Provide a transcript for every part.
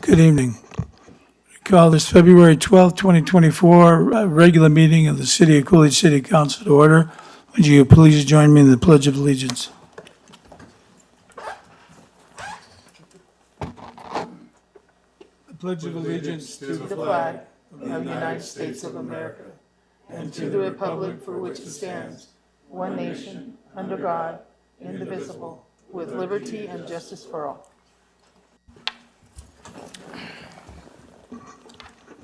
Good evening. Call this February 12th, 2024, regular meeting of the City of Coolidge City Council to order. Would you please join me in the Pledge of Allegiance? The Pledge of Allegiance to the flag of the United States of America and to the republic for which it stands, one nation, under God, indivisible, with liberty and justice for all.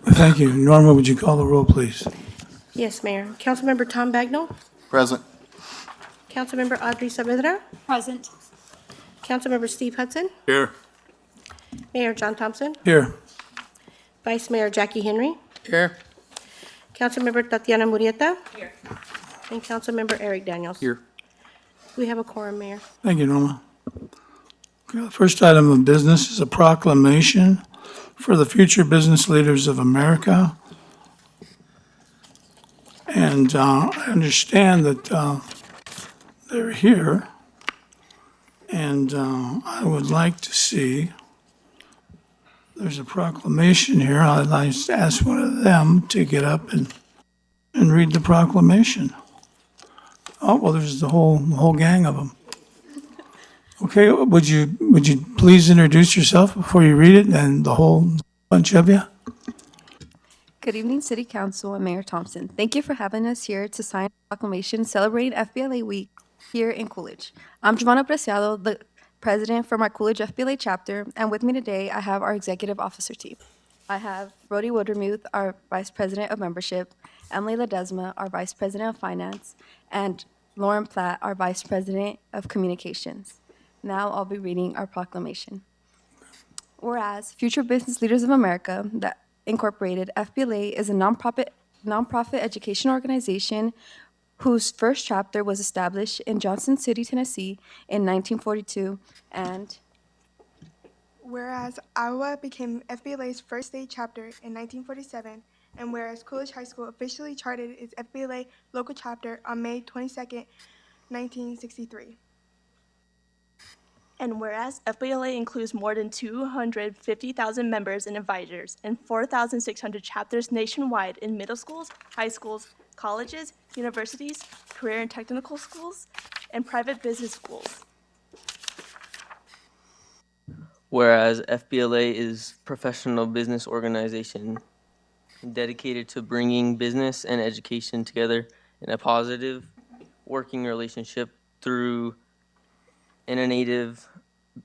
Thank you. Norma, would you call the roll, please? Yes, Mayor. Councilmember Tom Bagnall. Present. Councilmember Audrey Saavedra. Present. Councilmember Steve Hudson. Here. Mayor John Thompson. Here. Vice Mayor Jackie Henry. Here. Councilmember Tatiana Murrieta. Here. And Councilmember Eric Daniels. Here. We have a quorum, Mayor. Thank you, Norma. Okay, the first item of business is a proclamation for the future business leaders of America. And I understand that they're here. And I would like to see, there's a proclamation here. I'd like to ask one of them to get up and read the proclamation. Oh, well, there's the whole gang of them. Okay, would you please introduce yourself before you read it, and the whole bunch of you? Good evening, City Council and Mayor Thompson. Thank you for having us here to sign a proclamation celebrating FBLA Week here in Coolidge. I'm Giovanna Preciado, the president for my Coolidge FBLA chapter, and with me today I have our executive officer team. I have Brody Woodrumuth, our vice president of membership, Emily Ledesma, our vice president of finance, and Lauren Platt, our vice president of communications. Now I'll be reading our proclamation. Whereas Future Business Leaders of America, the Incorporated, FBLA, is a nonprofit education organization whose first chapter was established in Johnson City, Tennessee in 1942, and whereas Iowa became FBLA's first state chapter in 1947, and whereas Coolidge High School officially chartered its FBLA local chapter on May 22nd, 1963. And whereas FBLA includes more than 250,000 members and advisors and 4,600 chapters nationwide in middle schools, high schools, colleges, universities, career and technical schools, and private business schools. Whereas FBLA is a professional business organization dedicated to bringing business and education together in a positive working relationship through innovative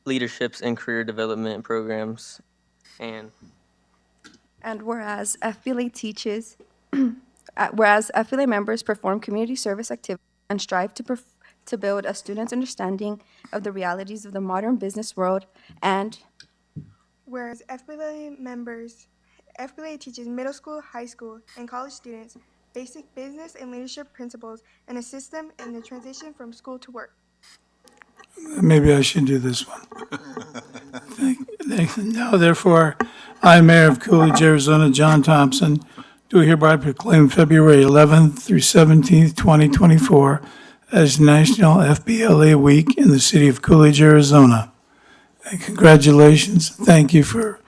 leaderships and career development programs. And whereas FBLA teaches, whereas FBLA members perform community service activities and strive to build a student's understanding of the realities of the modern business world, and whereas FBLA teaches middle school, high school, and college students basic business and leadership principles and assists them in the transition from school to work. Maybe I should do this one. Now, therefore, I, Mayor of Coolidge, Arizona, John Thompson, do hereby proclaim February 11th through 17th, 2024 as National FBLA Week in the city of Coolidge, Arizona. And congratulations. Thank you for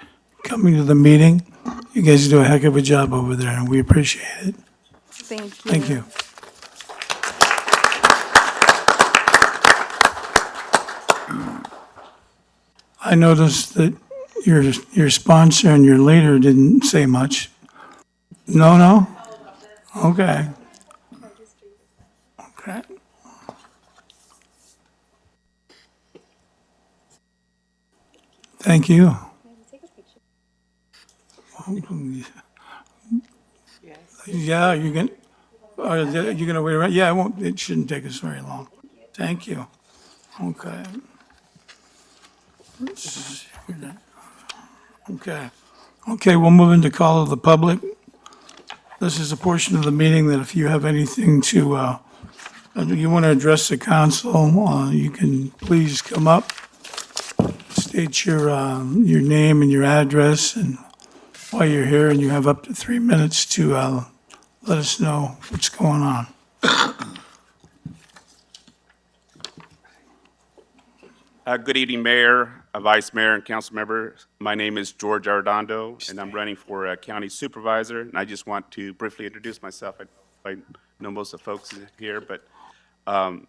coming to the meeting. You guys do a heck of a job over there, and we appreciate it. thank you. Thank you. I noticed that your sponsor and your leader didn't say much. No? Okay. Okay. Thank you. Yeah, you're gonna wait around? Yeah, it shouldn't take us very long. Thank you. Okay. Okay, we'll move into call of the public. This is a portion of the meeting that if you have anything you want to address the council, you can please come up, state your name and your address and why you're here, and you have up to 3 minutes to let us know what's going on. Good evening, Mayor, Vice Mayor, and council members. My name is George Arredondo, and I'm running for County Supervisor. And I just want to briefly introduce myself. I know most of the folks here, but I'm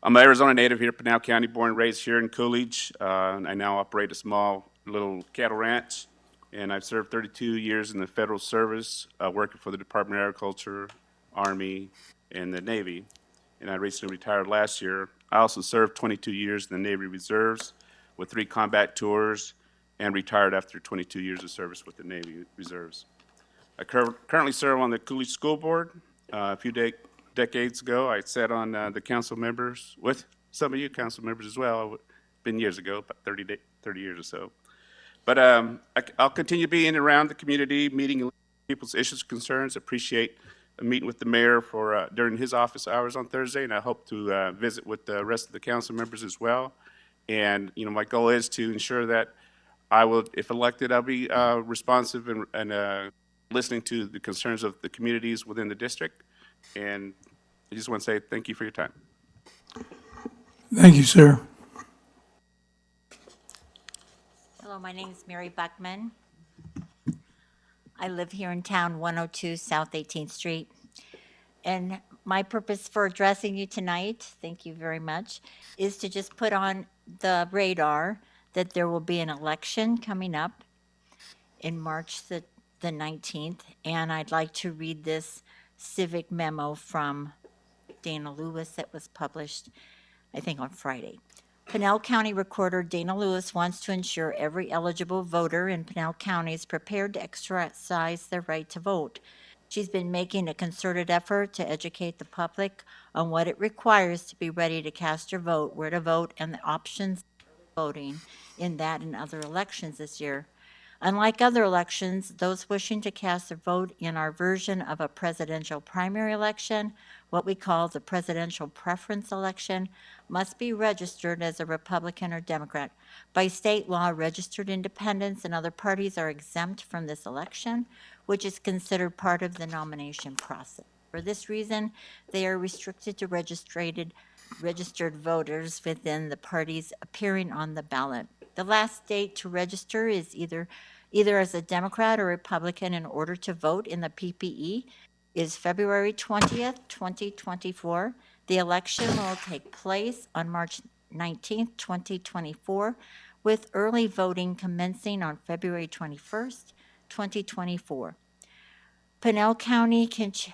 an Arizona native here, Pinal County, born and raised here in Coolidge. And I now operate a small little cattle ranch, and I've served 32 years in the federal service, working for the Department of Agriculture, Army, and the Navy. And I recently retired last year. I also served 22 years in the Navy Reserves with 3 combat tours and retired after 22 years of service with the Navy Reserves. I currently serve on the Coolidge School Board. A few decades ago, I sat on the council members with some of you council members as well. Been years ago, about 30 years or so. But I'll continue being around the community, meeting people's issues, concerns. Appreciate meeting with the mayor for during his office hours on Thursday, and I hope to visit with the rest of the council members as well. And my goal is to ensure that I will, if elected, I'll be responsive and listening to the concerns of the communities within the district. And I just want to say thank you for your time. Thank you, sir. Hello, my name is Mary Buckman. I live here in town, 102 South 18th Street. And my purpose for addressing you tonight, thank you very much, is to just put on the radar that there will be an election coming up in March the 19th. And I'd like to read this civic memo from Dana Lewis that was published, I think, on Friday. Pinal County Recorder Dana Lewis wants to ensure every eligible voter in Pinal County is prepared to exercise their right to vote. She's been making a concerted effort to educate the public on what it requires to be ready to cast your vote, where to vote, and the options of voting in that and other elections this year. Unlike other elections, those wishing to cast their vote in our version of a presidential primary election, what we call the presidential preference election, must be registered as a Republican or Democrat. By state law, registered independents and other parties are exempt from this election, which is considered part of the nomination process. For this reason, they are restricted to registered voters within the parties appearing on the ballot. The last date to register is either as a Democrat or Republican in order to vote in the PPE is February 20th, 2024. The election will take place on March 19th, 2024, with early voting commencing on February 21st, 2024. Pinal County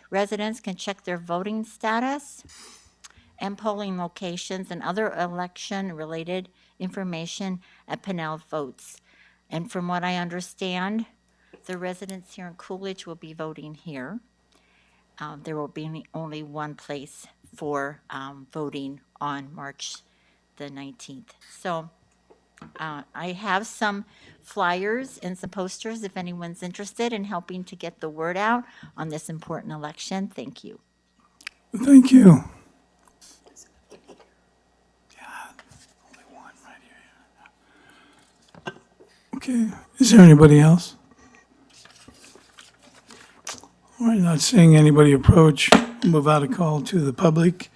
residents can check their voting status and polling locations and other election-related information at Pinal Votes. And from what I understand, the residents here in Coolidge will be voting here. There will be only one place for voting on March the 19th. So I have some flyers and some posters if anyone's interested in helping to get the word out on this important election. Thank you. Thank you. Okay, is there anybody else? All right, not seeing anybody approach, move out of call to the public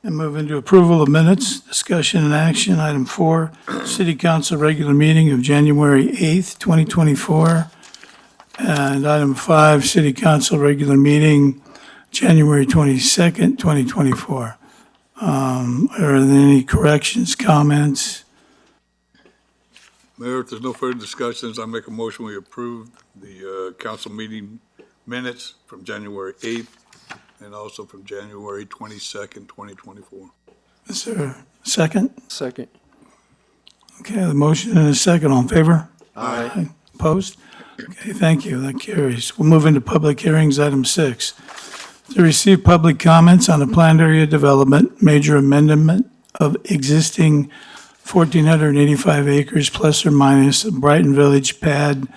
and move into approval of minutes, discussion and action. Item 4, City Council regular meeting of January 8th, 2024. And item 5, City Council regular meeting January 22nd, 2024. Are there any corrections, comments? Mayor, if there's no further discussions, I make a motion we approve the council meeting minutes from January 8th and also from January 22nd, 2024. Is there a second? Second. Okay, the motion and a second. All in favor? Aye. Opposed? Okay, thank you. That carries. We'll move into public hearings. Item 6. To receive public comments on the planned area development, major amendment of existing 1,485 acres plus or minus Brighton Village pad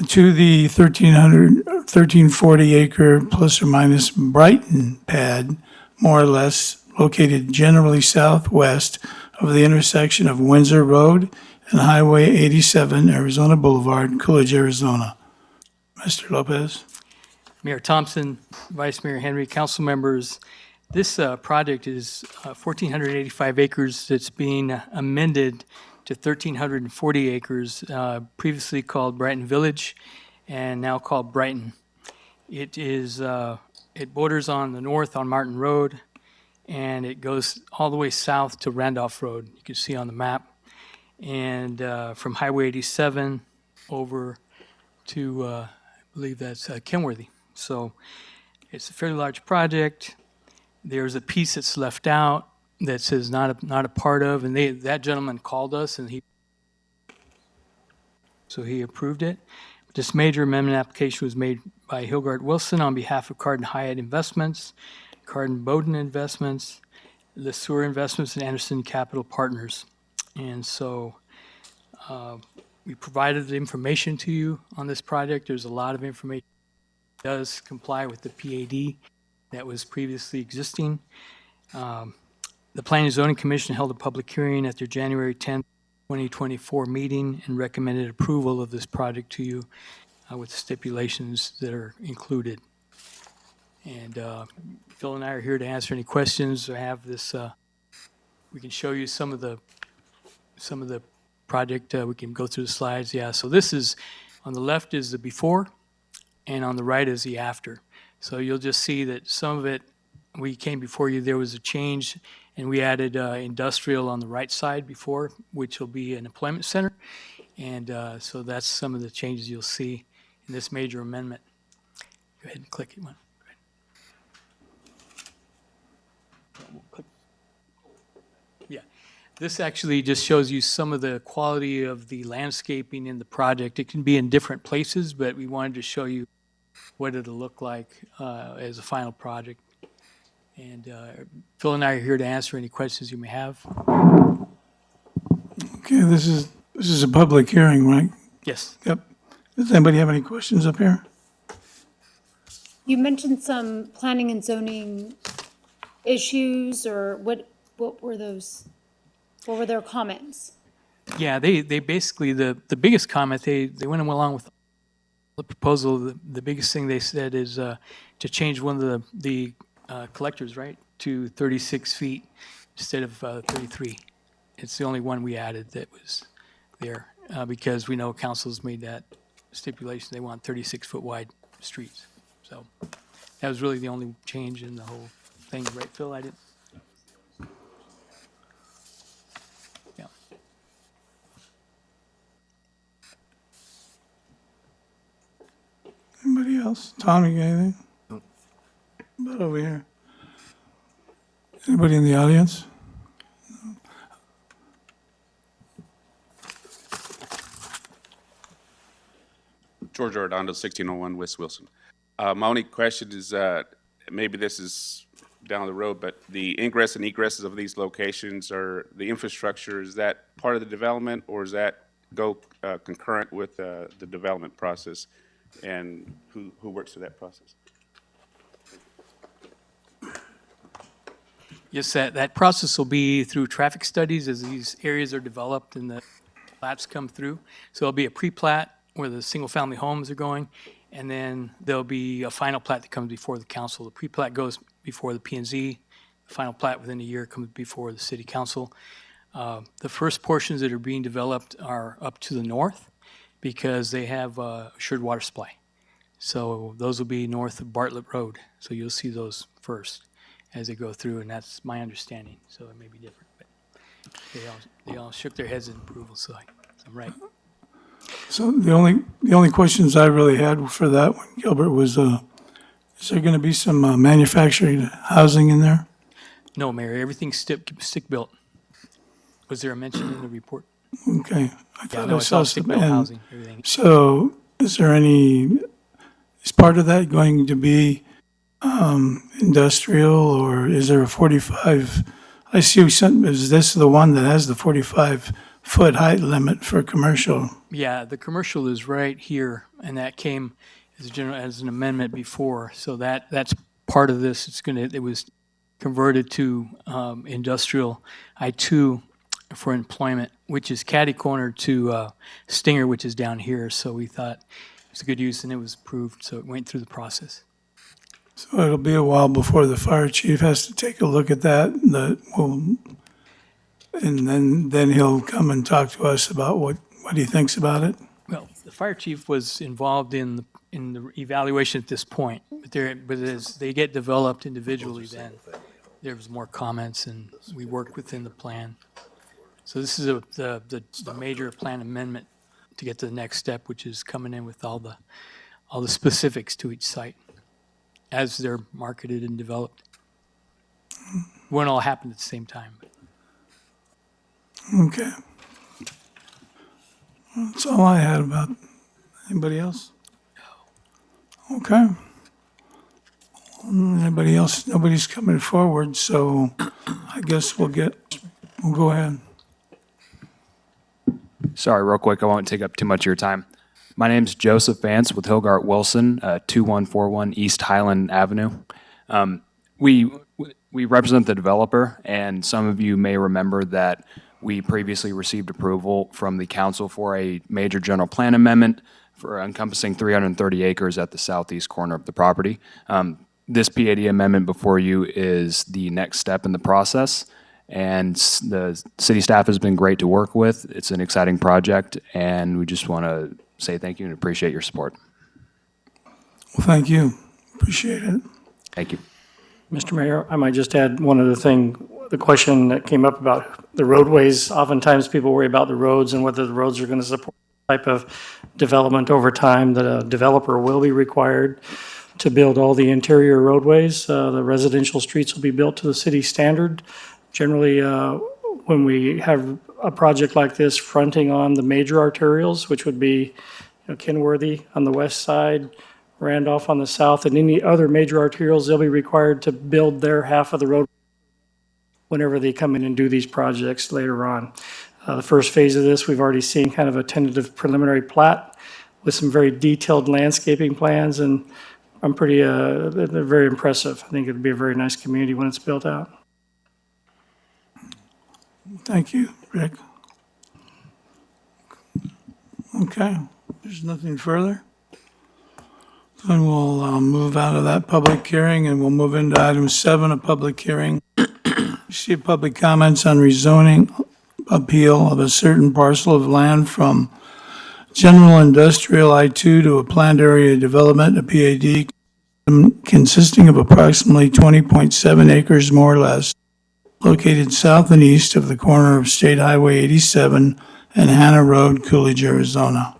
to the 1,340 acre plus or minus Brighton pad, more or less located generally southwest of the intersection of Windsor Road and Highway 87, Arizona Boulevard, Coolidge, Arizona. Mr. Lopez. Mayor Thompson, Vice Mayor Henry, council members, This project is 1,485 acres that's being amended to 1,340 acres, previously called Brighton Village and now called Brighton. It is, it borders on the north on Martin Road, and it goes all the way south to Randolph Road, you can see on the map. And from Highway 87 over to, I believe that's Kenworthy. So it's a fairly large project. There's a piece that's left out that says not a part of, and that gentleman called us and he approved it. This major amendment application was made by Hilgard Wilson on behalf of Cardin Hyatt Investments, Cardin Bowden Investments, LeSueur Investments, and Anderson Capital Partners. And so we provided the information to you on this project. There's a lot of information. It does comply with the PAD that was previously existing. The Planning and Zoning Commission held a public hearing at their January 10th, 2024 meeting and recommended approval of this project to you with the stipulations that are included. And Phil and I are here to answer any questions or have this. We can show you some of the project. We can go through the slides. Yeah, so this is, on the left is the before, and on the right is the after. So you'll just see that some of it, we came before you, there was a change, and we added industrial on the right side before, which will be an employment center. And so that's some of the changes you'll see in this major amendment. Go ahead and click it one. Yeah, this actually just shows you some of the quality of the landscaping in the project. It can be in different places, but we wanted to show you what it'll look like as a final project. And Phil and I are here to answer any questions you may have. Okay, this is a public hearing, right? Yes. Yep. Does anybody have any questions up here? You mentioned some planning and zoning issues, or what were those? What were their comments? Yeah, they basically, the biggest comment, they went along with the proposal. The biggest thing they said is to change one of the collectors, right, to 36 feet instead of 33. It's the only one we added that was there because we know council's made that stipulation. They want 36-foot wide streets. So that was really the only change in the whole thing, right, Phil? I didn't. Yeah. Anybody else? Tom, you got anything? No. About over here. Anybody in the audience? George Arredondo, 1601 West Wilson. My only question is, maybe this is down the road, but the ingress and egresses of these locations, or the infrastructure, is that part of the development, or does that go concurrent with the development process? And who works through that process? Yes, that process will be through traffic studies as these areas are developed and the plats come through. So there'll be a pre-plat where the single-family homes are going, and then there'll be a final plat that comes before the council. The pre-plat goes before the P&Z. The final plat within a year comes before the city council. The first portions that are being developed are up to the north because they have assured water supply. So those will be north of Bartlett Road. So you'll see those first as they go through, and that's my understanding. So it may be different, but they all shook their heads in approval, so I'm right. So the only questions I really had for that one, Gilbert, was is there going to be some manufactured housing in there? No, Mayor, everything's stick built. Was there a mention in the report? Okay. I Yeah, thought no, I it's saw all stick some. built And housing, everything. so is there any, is part of that going to be industrial, or is there a 45? I see some, is this the one that has the 45-foot height limit for commercial? Yeah, the commercial is right here, and that came as an amendment before. So that's part of this. It was converted to industrial I-2 for employment, which is catty-corner to Stinger, which is down here. So we thought it was a good use, and it was approved, so it went through the process. So it'll be a while before the fire chief has to take a look at that, and then he'll come and talk to us about what he thinks about it. Well, the fire chief was involved in the evaluation at this point, but as they get developed individually, then there was more comments and we worked within the plan. So this is the major plan amendment to get to the next step, which is coming in with all the specifics to each site as they're marketed and developed. Won't all happen at the same time. Okay. That's all I had about, anybody else? Okay. Anybody else? Nobody's coming forward, so I guess we'll go ahead. Sorry, real quick, I won't take up too much of your time. My name's Joseph Vance with Hilgart Wilson, 2141 East Highland Avenue. We represent the developer, and some of you may remember that we previously received approval from the council for a major general plan amendment for encompassing 330 acres at the southeast corner of the property. This PAD amendment before you is the next step in the process, and the city staff has been great to work with. It's an exciting project, and we just want to say thank you and appreciate your support. Well, thank you. Appreciate it. Thank you. Mr. Mayor, I might just add one other thing. The question that came up about the roadways, oftentimes people worry about the roads and whether the roads are going to support the type of development over time. That a developer will be required to build all the interior roadways. The residential streets will be built to the city standard. Generally, when we have a project like this fronting on the major arterials, which would be Kenworthy on the west side, Randolph on the south, and any other major arterials, they'll be required to build their half of the road whenever they come in and do these projects later on. The first phase of this, we've already seen kind of a tentative preliminary plat with some very detailed landscaping plans, and I'm they're very impressive. I think it'll be a very nice community when it's built out. Thank you, Rick. Okay, there's nothing further. Then we'll move out of that public hearing and we'll move into item 7, a public hearing. Receive public comments on rezoning appeal of a certain parcel of land from general industrial I-2 to a planned area development, a PAD, consisting of approximately 20.7 acres more or less, located south and east of the corner of State Highway 87 and Hannah Road, Coolidge, Arizona.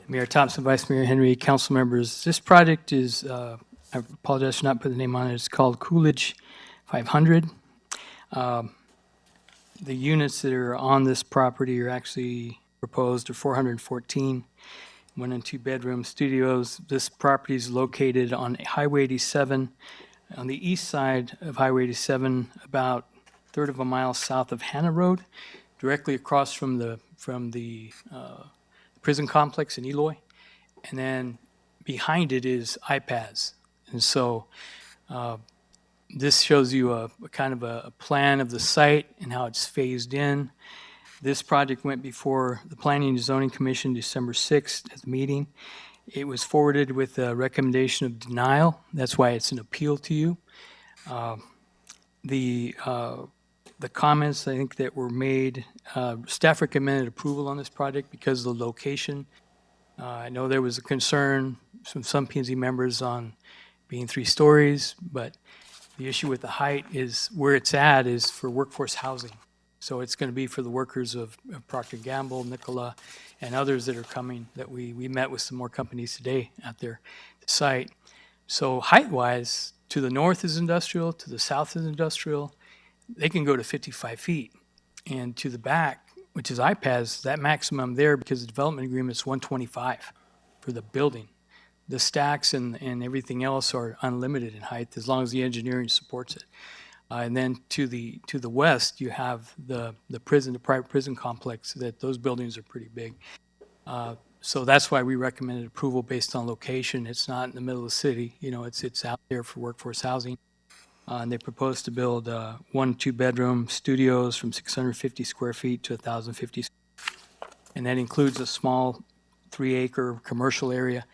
Mayor Thompson, Vice Mayor Henry, council members, this project is, I apologize for not putting the name on it, it's called Coolidge 500. The units that are on this property are actually proposed are 414, 1 and 2 bedroom studios. This property is located on Highway 87, on the east side of Highway 87, about a third of a mile south of Hannah Road, directly across from the prison complex in Eloy. And then behind it is iPads. And so this shows you a kind of a plan of the site and how it's phased in. This project went before the Planning and Zoning Commission December 6th at the meeting. It was forwarded with a recommendation of denial. That's why it's an appeal to you. The comments, I think, that were made, staff recommended approval on this project because of the location. I know there was a concern from some P&Z members on being 3 stories, but the issue with the height is where it's at is for workforce housing. So it's going to be for the workers of Procter & Gamble, Nikola, and others that are coming that we met with some more companies today out there at the site. So height-wise, to the north is industrial, to the south is industrial. They can go to 55 feet. And to the back, which is iPads, that maximum there, because the development agreement is 125 for the building. The stacks and everything else are unlimited in height as long as the engineering supports it. And then to the west, you have the private prison complex. That those buildings are pretty big. So that's why we recommended approval based on location. It's not in the middle of the city. You know, it's out there for workforce housing. And they propose to build 1 2-bedroom studios from 650 square feet to 1,050. And that includes a small 3-acre commercial area.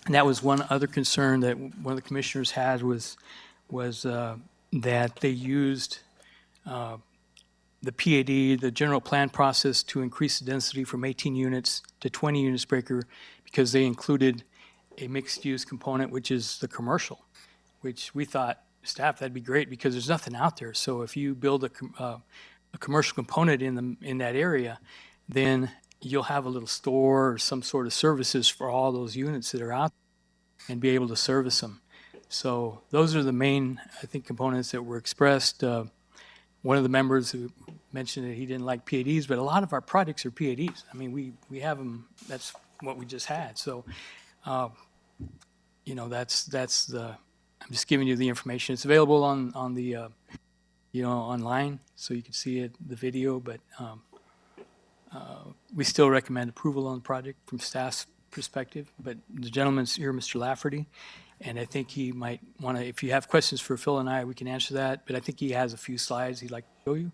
And that was one other concern that one of the commissioners had was that they used the PAD, the general plan process, to increase the density from 18 units to 20 units per acre because they included a mixed-use component, which is the commercial, which we thought, staff, that'd be great because there's nothing out there. So if you build a commercial component in that area, then you'll have a little store or some sort of services for all those units that are out and be able to service them. So those are the main, I think, components that were expressed. One of the members who mentioned that he didn't like PADs, but a lot of our projects are PADs. I mean, we have them, that's what we just had. So, that's I'm just giving you the information. It's available on the, online, so you can see it, the video, but we still recommend approval on the project from staff's perspective. But the gentleman's here, Mr. Lafferty, and I think he might want to, if you have questions for Phil and I, we can answer that. But I think he has a few slides he'd like to show you.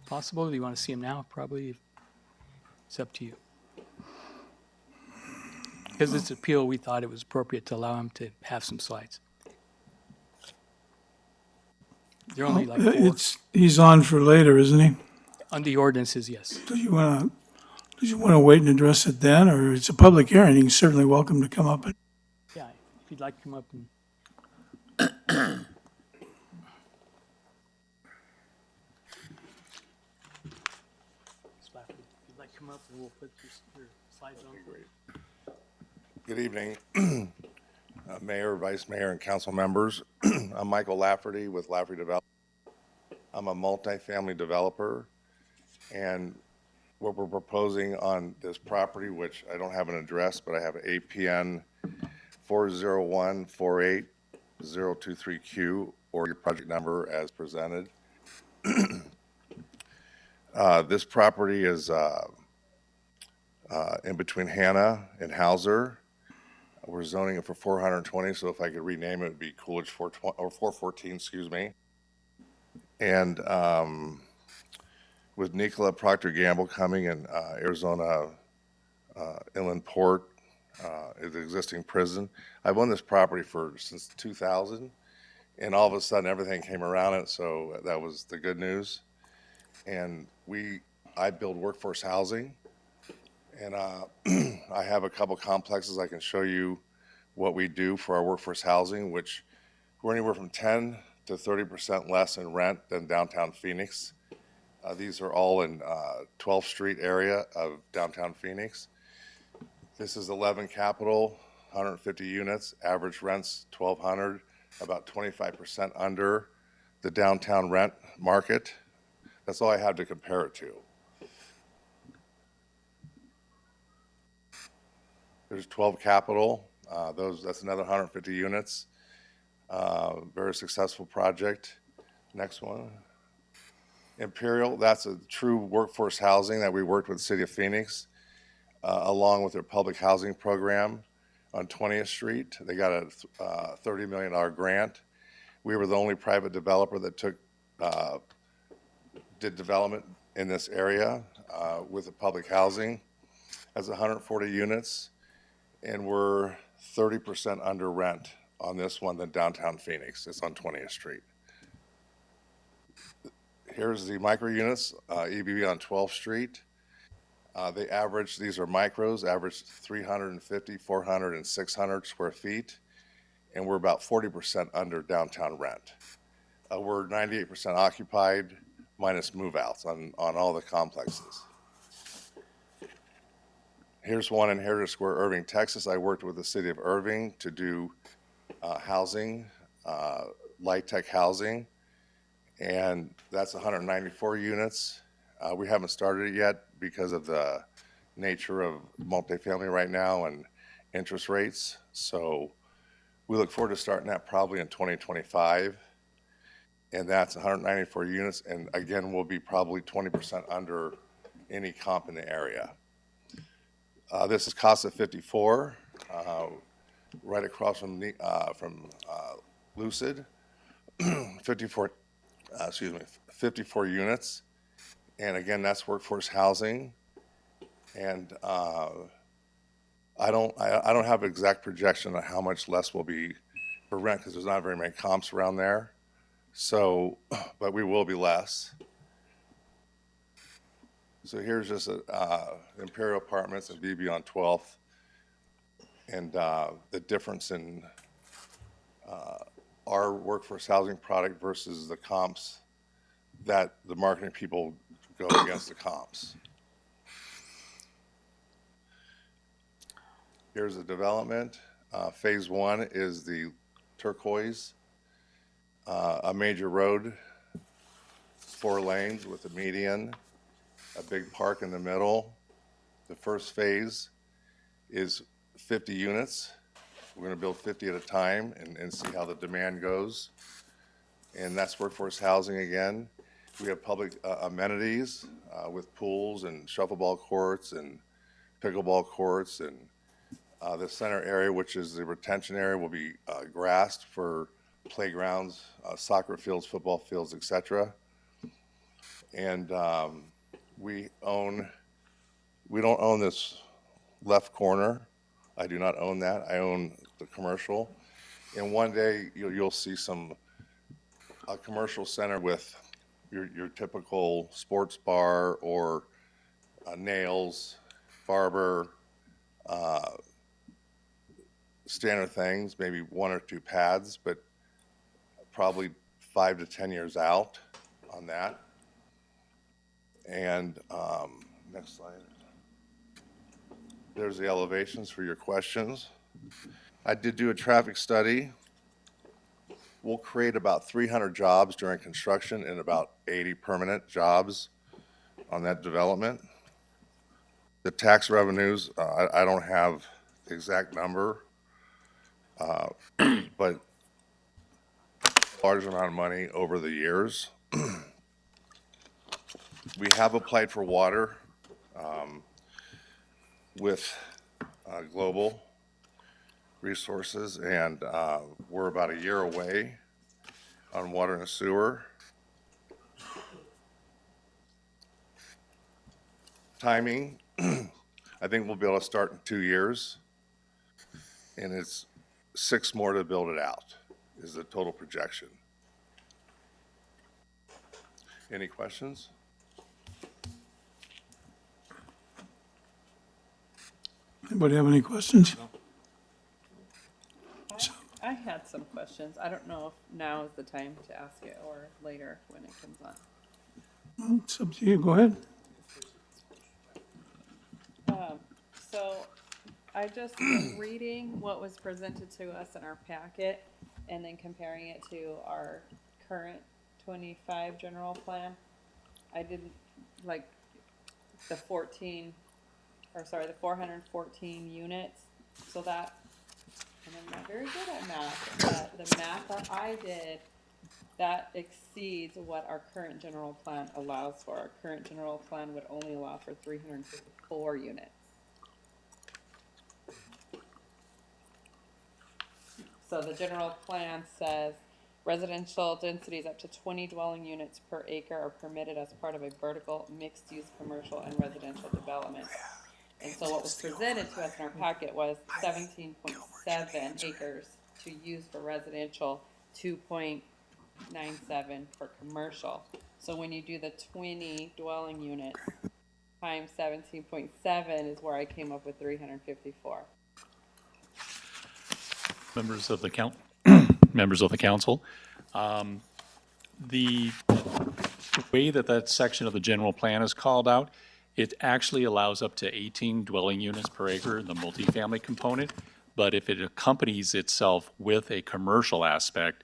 Possible? Do you want to see him now? Probably. It's up to you. Because it's appeal, we thought it was appropriate to allow him to have some slides. They're only like 4. He's on for later, isn't he? On the ordinances, yes. Do you want to wait and address it then, or it's a public hearing? He's certainly welcome to come up and. Yeah, if you'd like to come up and. If you'd like to come up and we'll put your slides on. Good evening, Mayor, Vice Mayor, and council members. I'm Michael Lafferty with Lafferty Development. I'm a multifamily developer, and what we're proposing on this property, which I don't have an address, but I have an APN 401-48023Q, or your project number as presented. This property is in between Hannah and Hauser. We're zoning it for 420, so if I could rename it, it would be Coolidge 414, excuse me. And with Nikola Procter Gamble coming in Arizona Inland Port, is the existing prison. I've owned this property since 2000, and all of a sudden everything came around it, so that was the good news. And I build workforce housing, and I have a couple complexes. I can show you what we do for our workforce housing, which we're anywhere from 10 to 30% less in rent than downtown Phoenix. These are all in 12th Street area of downtown Phoenix. This is 11 Capital, 150 units, average rents $1,200, about 25% under the downtown rent market. That's all I have to compare it to. There's 12 Capital, that's another 150 units. Very successful project. Next one. Imperial, that's a true workforce housing that we worked with the City of Phoenix, along with their public housing program on 20th Street. They got a $30 million grant. We were the only private developer that did development in this area with the public housing. That's 140 units, and we're 30% under rent on this one than downtown Phoenix. It's on 20th Street. Here's the micro units, EBB on 12th Street. They average, these are micros, average 350, 400, and 600 square feet, and we're about 40% under downtown rent. We're 98% occupied, minus move-outs on all the complexes. Here's one in Heritage Square, Irving, Texas. I worked with the City of Irving to do housing, light tech housing, and that's 194 units. We haven't started it yet because of the nature of multifamily right now and interest rates. So we look forward to starting that probably in 2025. And that's 194 units. And again, we'll be probably 20% under any comp in the area. This is Casa 54, right across from Lucid. 54 units. And again, that's workforce housing. And I don't have an exact projection on how much less will be for rent because there's not very many comps around there. So, but we will be less. So here's just Imperial Apartments and BB on 12th, and the difference in our workforce housing product versus the comps that the marketing people go against the comps. Here's the development. Phase 1 is the turquoise, a major road, 4 lanes with a median, a big park in the middle. The first phase is 50 units. We're going to build 50 at a time and see how the demand goes. And that's workforce housing again. We have public amenities with pools and shuffleball courts and pickleball courts, and the center area, which is the retention area, will be grassed for playgrounds, soccer fields, football fields, etc. And we don't own this left corner. I do not own that. I own the commercial. And one day you'll see a commercial center with your typical sports bar or nails, barber, standard things, maybe 1 or 2 pads, but probably 5 to 10 years out on that. And next slide. There's the elevations for your questions. I did do a traffic study. We'll create about 300 jobs during construction and about 80 permanent jobs on that development. The tax revenues, I don't have the exact number, but large amount of money over the years. We have applied for water with Global Resources, and we're about a year away on water and sewer. Timing, I think we'll be able to start in 2 years, and it's 6 more to build it out is the total projection. Any questions? Anybody have any questions? I had some questions. I don't know if now is the time to ask it or later when it comes on. Well, it's up to you. Go ahead. So I just was reading what was presented to us in our packet and then comparing it to our current 25 general plan. I didn't like the 414 units. So that, and I'm not very good at math, but the math that I did, that exceeds what our current general plan allows for. Our current general plan would only allow for 354 units. So the general plan says residential densities up to 20 dwelling units per acre are permitted as part of a vertical mixed-use commercial and residential development. And so what was presented to us in our packet was 17.7 acres to use for residential, 2.97 for commercial. So when you do the 20 dwelling units times 17.7 is where I came up with 354. Members of the members of the council. The way that section of the general plan is called out, it actually allows up to 18 dwelling units per acre, the multifamily component. But if it accompanies itself with a commercial aspect,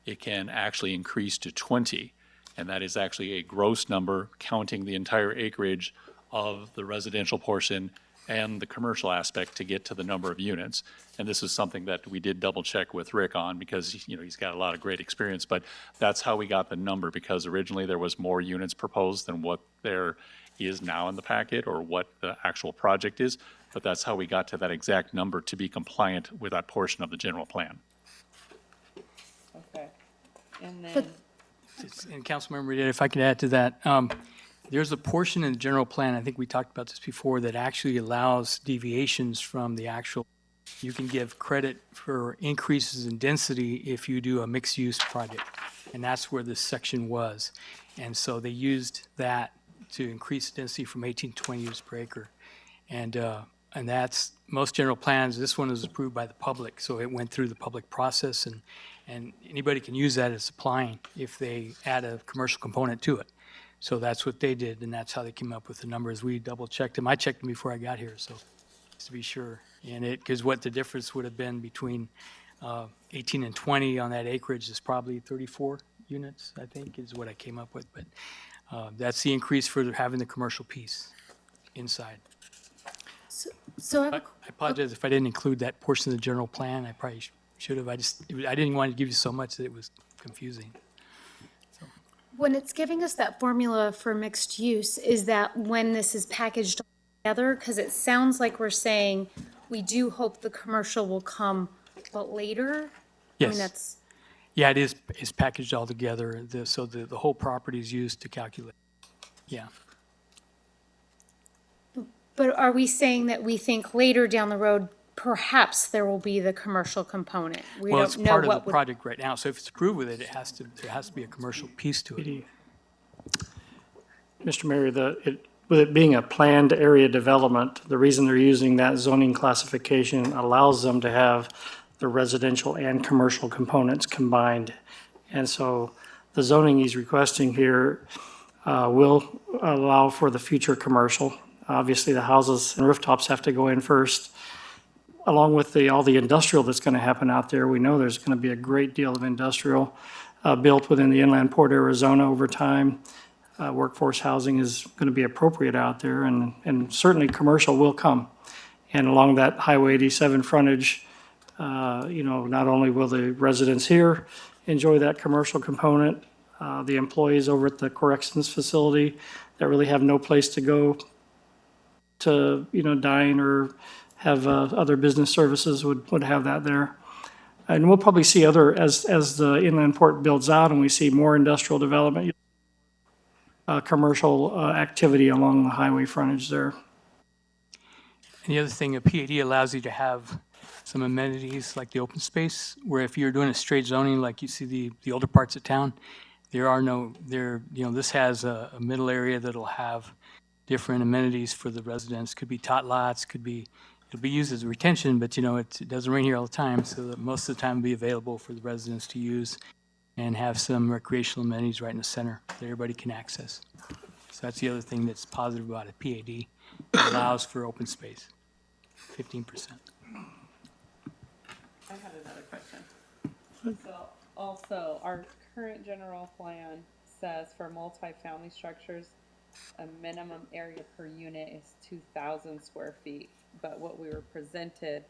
it can actually increase to 20. And that is actually a gross number counting the entire acreage of the residential portion and the commercial aspect to get to the number of units. And this is something that we did double check with Rick on because, he's got a lot of great experience, but that's how we got the number, because originally there was more units proposed than what there is now in the packet or what the actual project is. But that's how we got to that exact number to be compliant with that portion of the general plan. Okay. And then, And Councilmember Rita, if I could add to that, There's a portion in the general plan, I think we talked about this before, that actually allows deviations from the actual. You can give credit for increases in density if you do a mixed-use project. And that's where this section was. And so they used that to increase density from 18 to 20 units per acre. And that's, most general plans, this one was approved by the public, so it went through the public process, and anybody can use that as applying if they add a commercial component to it. So that's what they did, and that's how they came up with the numbers. We double-checked them. I checked them before I got here, so just to be sure. And because what the difference would have been between 18 and 20 on that acreage is probably 34 units, I think, is what I came up with. But that's the increase for having the commercial piece inside. So I apologize if I didn't include that portion of the general plan. I probably should have. I didn't want to give you so much that it was confusing. when it's giving us that formula for mixed use, is that when this is packaged together? Because it sounds like we're saying we do hope the commercial will come, but later? I mean, Yes. that's, Yeah, it is packaged all together. So the whole property is used to calculate. Yeah. but are we saying that we think later down the road, perhaps there will be the commercial component? We Well, it's don't know part of the what would. project right now. So if it's approved with it, there has to be a commercial piece to it. Mr. Mayor, with it being a planned area development, the reason they're using that zoning classification allows them to have the residential and commercial components combined. And so the zoning he's requesting here will allow for the future commercial. Obviously, the houses and rooftops have to go in first. Along with all the industrial that's going to happen out there, we know there's going to be a great deal of industrial built within the inland port Arizona over time. Workforce housing is going to be appropriate out there, and certainly commercial will come. And along that Highway 87 frontage, not only will the residents here enjoy that commercial component, the employees over at the corrections facility that really have no place to go to, dine or have other business services would have that there. And we'll probably see as the inland port builds out and we see more industrial development, commercial activity along the highway frontage there. And the other thing, a PAD allows you to have some amenities like the open space, where if you're doing a straight zoning, like you see the older parts of town, this has a middle area that'll have different amenities for the residents. Could be tot lots, it'll be used as a retention, but it doesn't rain here all the time, so that most of the time it'll be available for the residents to use and have some recreational amenities right in the center that everybody can access. So that's the other thing that's positive about a PAD. It allows for open space, 15%. I had another question. So also, our current general plan says for multifamily structures, a minimum area per unit is 2,000 square feet. But what we were presented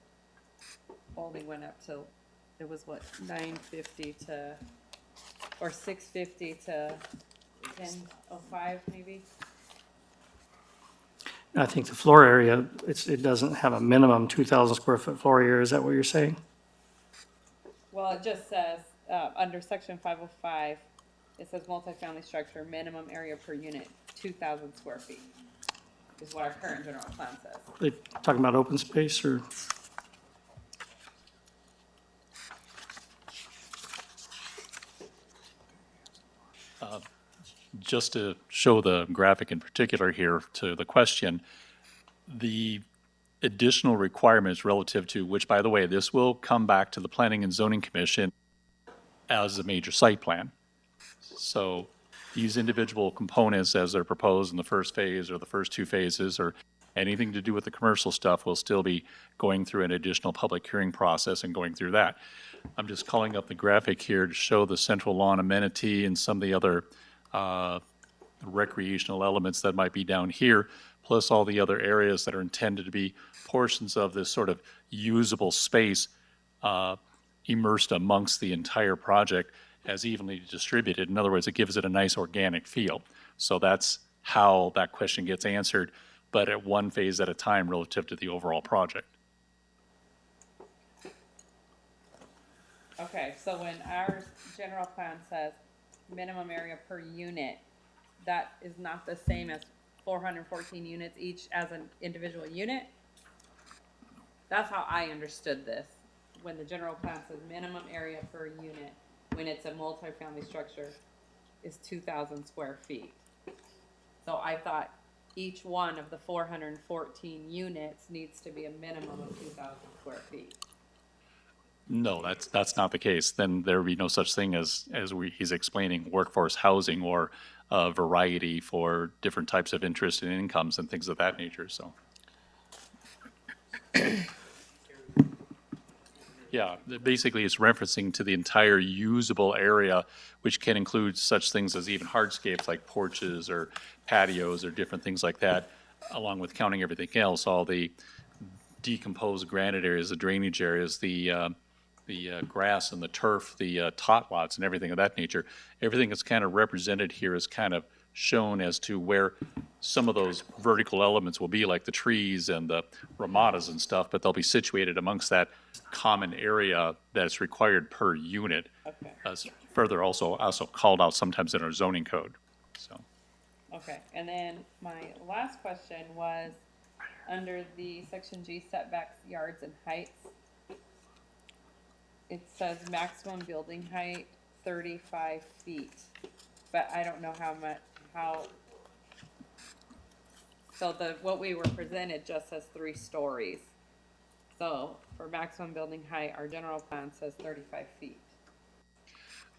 only went up to, it was what, 950 to, or 650 to 1005 maybe? I think the floor area, it doesn't have a minimum 2,000 square foot floor area. Is that what you're saying? Well, it just says, under section 505, it says multifamily structure, minimum area per unit, 2,000 square feet, is what our current general plan says. They talking about open space or? Just to show the graphic in particular here to the question, the additional requirements relative to, which, by the way, this will come back to the Planning and Zoning Commission as a major site plan. So these individual components, as they're proposed in the first phase or the first two phases, or anything to do with the commercial stuff, will still be going through an additional public hearing process and going through that. I'm just calling up the graphic here to show the central lawn amenity and some of the other recreational elements that might be down here, plus all the other areas that are intended to be portions of this sort of usable space immersed amongst the entire project as evenly distributed. In other words, it gives it a nice organic feel. So that's how that question gets answered, but at one phase at a time relative to the overall project. Okay, so when our general plan says minimum area per unit that is not the same as 414 units each as an individual unit? That's how I understood this, when the general plan says minimum area per unit, when it's a multifamily structure, is 2,000 square feet. So I thought each one of the 414 units needs to be a minimum of 2,000 square feet. No, that's not the case. Then there would be no such thing as he's explaining, workforce housing or variety for different types of interest and incomes and things of that nature, so. Yeah, basically it's referencing to the entire usable area, which can include such things as even hardscapes like porches or patios or different things like that, along with counting everything else, all the decomposed granite areas, the drainage areas, the grass and the turf, the tot lots and everything of that nature. Everything that's kind of represented here is kind of shown as to where some of those vertical elements will be, like the trees and the ramadas and stuff, but they'll be situated amongst that common area that's required per unit. Okay. As further also called out sometimes in our zoning code, so. Okay, and then my last question was, under the section G setbacks, yards and heights, it says maximum building height 35 feet, but I don't know how, so what we were presented just says 3 stories. So for maximum building height, our general plan says 35 feet.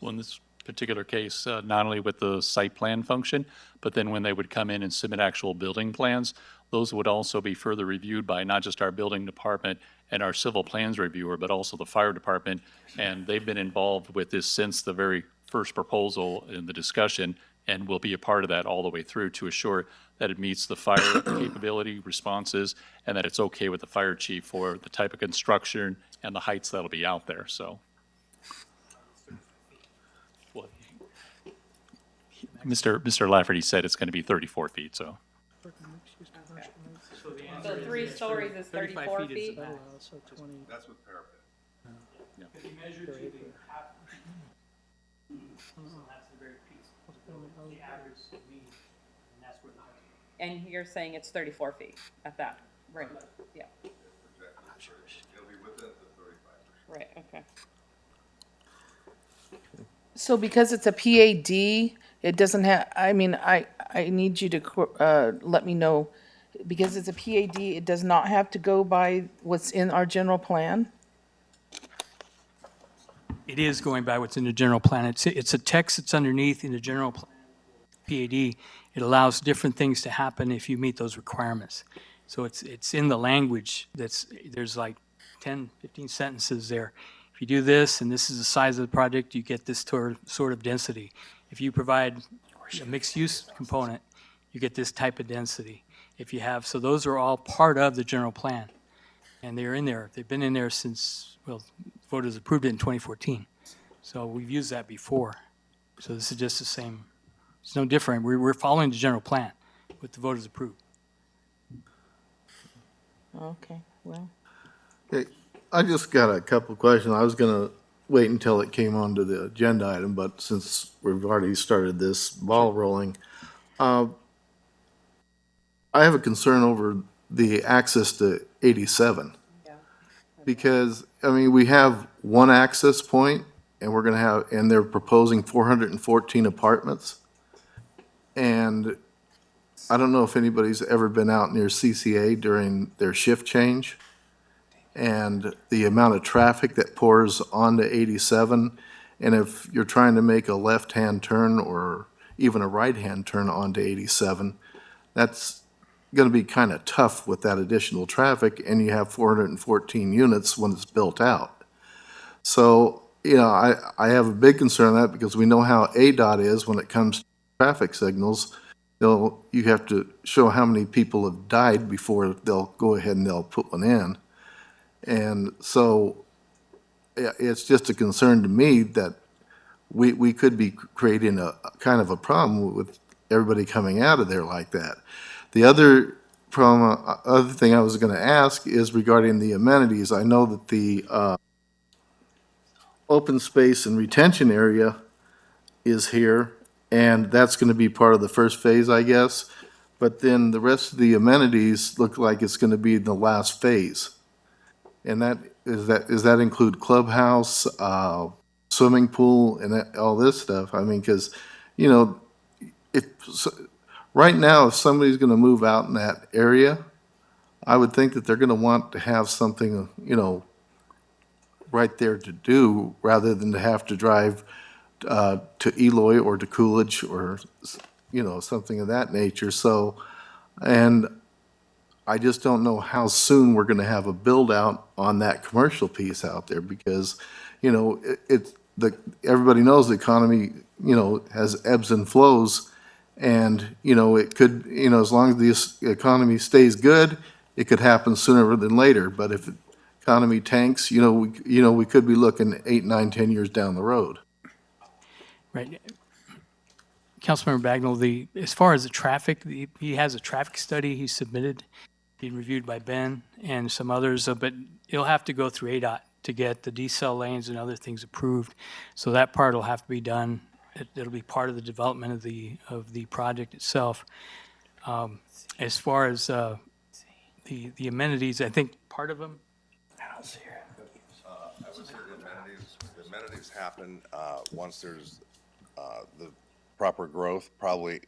Well, in this particular case, not only with the site plan function, but then when they would come in and submit actual building plans, those would also be further reviewed by not just our building department and our civil plans reviewer, but also the fire department. And they've been involved with this since the very first proposal in the discussion and will be a part of that all the way through to assure that it meets the fire capability responses and that it's okay with the fire chief for the type of construction and the heights that'll be out there, so. Well, Mr. Lafferty said it's going to be 34 feet, so. So 3 stories is 34 feet? That's with parapet. And you're saying it's 34 feet at that, right? Yeah. It'll be within the 35. Right, okay. So because it's a PAD, it doesn't have, I mean, I need you to let me know, because it's a PAD, it does not have to go by what's in our general plan? It is going by what's in the general plan. It's a text that's underneath in the general plan, PAD. It allows different things to happen if you meet those requirements. So it's in the language there's like 10, 15 sentences there. If you do this and this is the size of the project, you get this sort of density. If you provide a mixed use component, you get this type of density. If you have, so those are all part of the general plan. And they're in there. They've been in there since, well, voters approved it in 2014. So we've used that before. So this is just the same. It's no different. We're following the general plan with the voters approved. Okay, well. Okay, I just got a couple of questions. I was gonna wait until it came onto the agenda item, but since we've already started this ball rolling, I have a concern over the access to 87. Yeah. Because, I mean, we have one access point, and we're gonna have, and they're proposing 414 apartments. And I don't know if anybody's ever been out near CCA during their shift change. And the amount of traffic that pours onto 87, and if you're trying to make a left-hand turn or even a right-hand turn onto 87, that's going to be kind of tough with that additional traffic, and you have 414 units when it's built out. So, you know, I have a big concern on that because we know how ADOT is when it comes to traffic signals. You have to show how many people have died before they'll go ahead and they'll put one in. And so it's just a concern to me that we could be creating a kind of a problem with everybody coming out of there like that. The other thing I was going to ask is regarding the amenities. I know that the open space and retention area is here, and that's gonna be part of the first phase, I guess. But then the rest of the amenities look like it's gonna be the last phase. And does that include clubhouse, swimming pool, and all this stuff? I mean, because, you know, if, right now, if somebody's gonna move out in that area, I would think that they're gonna want to have something, you know, right there to do, rather than to have to drive to Eloy or to Coolidge or, you know, something of that nature. So, and I just don't know how soon we're gonna have a build-out on that commercial piece out there, because, you know, everybody knows the economy, you know, has ebbs and flows, and, you know, it could, you know, as long as the economy stays good, it could happen sooner than later. But if the economy tanks, we could be looking 8, 9, 10 years down the road. Right. Councilmember Bagnell, as far as the traffic, he has a traffic study he submitted, being reviewed by Ben and some others, but it'll have to go through ADOT to get the decel lanes and other things approved. So that part will have to be done. It'll be part of the development of the project itself. As far as the amenities, I think part of them. I would say the amenities happen once there's the proper growth, probably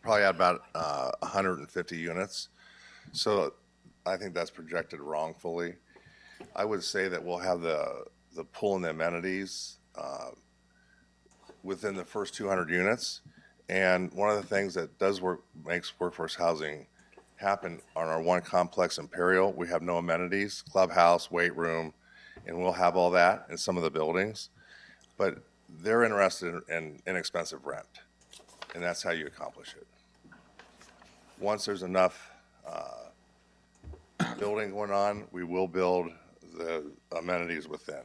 at about 150 units. So I think that's projected wrongfully. I would say that we'll have the pool and the amenities within the first 200 units. And one of the things that makes workforce housing happen on our one complex Imperial, we have no amenities, clubhouse, weight room, and we'll have all that in some of the buildings. But they're interested in inexpensive rent, and that's how you accomplish it. Once there's enough building going on, we will build the amenities within.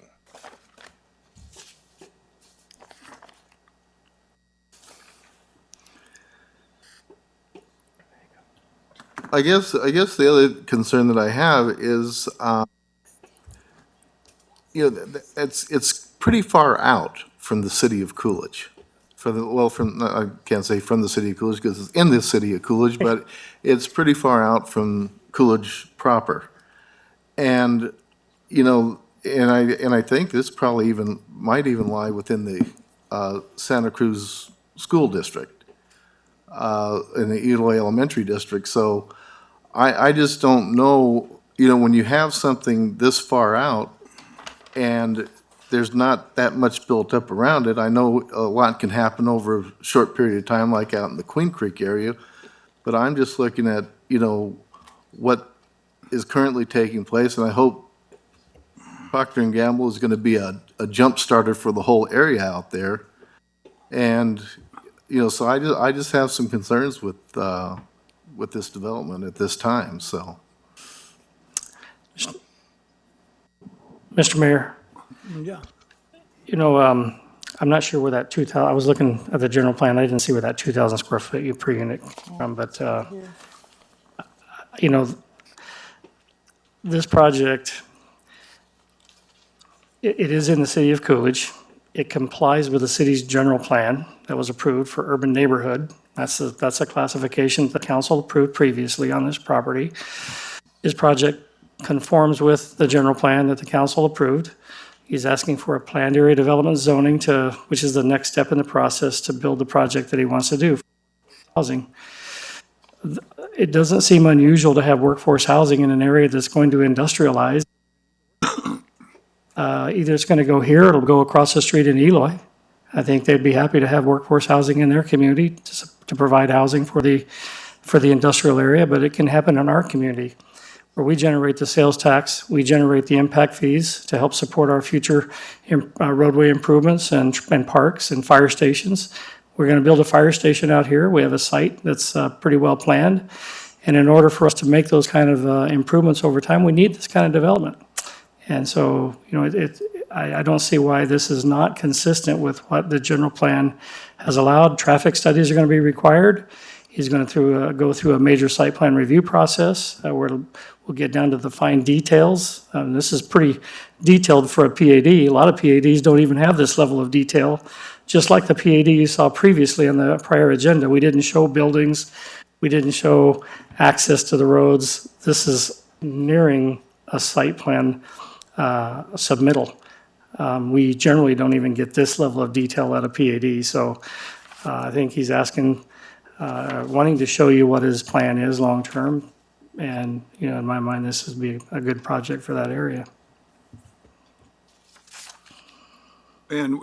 I guess the other concern that I have is, it's pretty far out from the city of Coolidge. I can't say from the city of Coolidge because it's in the city of Coolidge, but it's pretty far out from Coolidge proper. And, I think this probably might even lie within the Santa Cruz School District, in the Eloy Elementary District. So I just don't know, when you have something this far out and there's not that much built up around it, I know a lot can happen over a short period of time, like out in the Queen Creek area, but I'm just looking at, what is currently taking place, and I hope Procter & Gamble is going to be a jump starter for the whole area out there. And, so I just have some concerns with this development at this time, so. Mr. Mayor, Yeah. I'm not sure where that 2,000, I was looking at the general plan, I didn't see where that 2,000 square foot per unit came from, but, this project, it is in the city of Coolidge. It complies with the city's general plan that was approved for urban neighborhood. That's a classification the council approved previously on this property. This project conforms with the general plan that the council approved. He's asking for a planned area development zoning which is the next step in the process to build the project that he wants to do, housing. It doesn't seem unusual to have workforce housing in an area that's going to industrialize. Either it's going to go here, or it'll go across the street in Eloy. I think they'd be happy to have workforce housing in their community to provide housing for the industrial area, but it can happen in our community, where we generate the sales tax, we generate the impact fees to help support our future roadway improvements and parks and fire stations. We're going to build a fire station out here. We have a site that's pretty well planned. And in order for us to make those kind of improvements over time, we need this kind of development. And so, I don't see why this is not consistent with what the general plan has allowed. Traffic studies are going to be required. He's going to go through a major site plan review process where we'll get down to the fine details. This is pretty detailed for a PAD. A lot of PADs don't even have this level of detail just like the PAD you saw previously on the prior agenda. We didn't show buildings, we didn't show access to the roads. This is nearing a site plan submittal. We generally don't even get this level of detail out of PAD, so I think he's asking, wanting to show you what his plan is long-term. And, you know, in my mind, this would be a good project for that area. And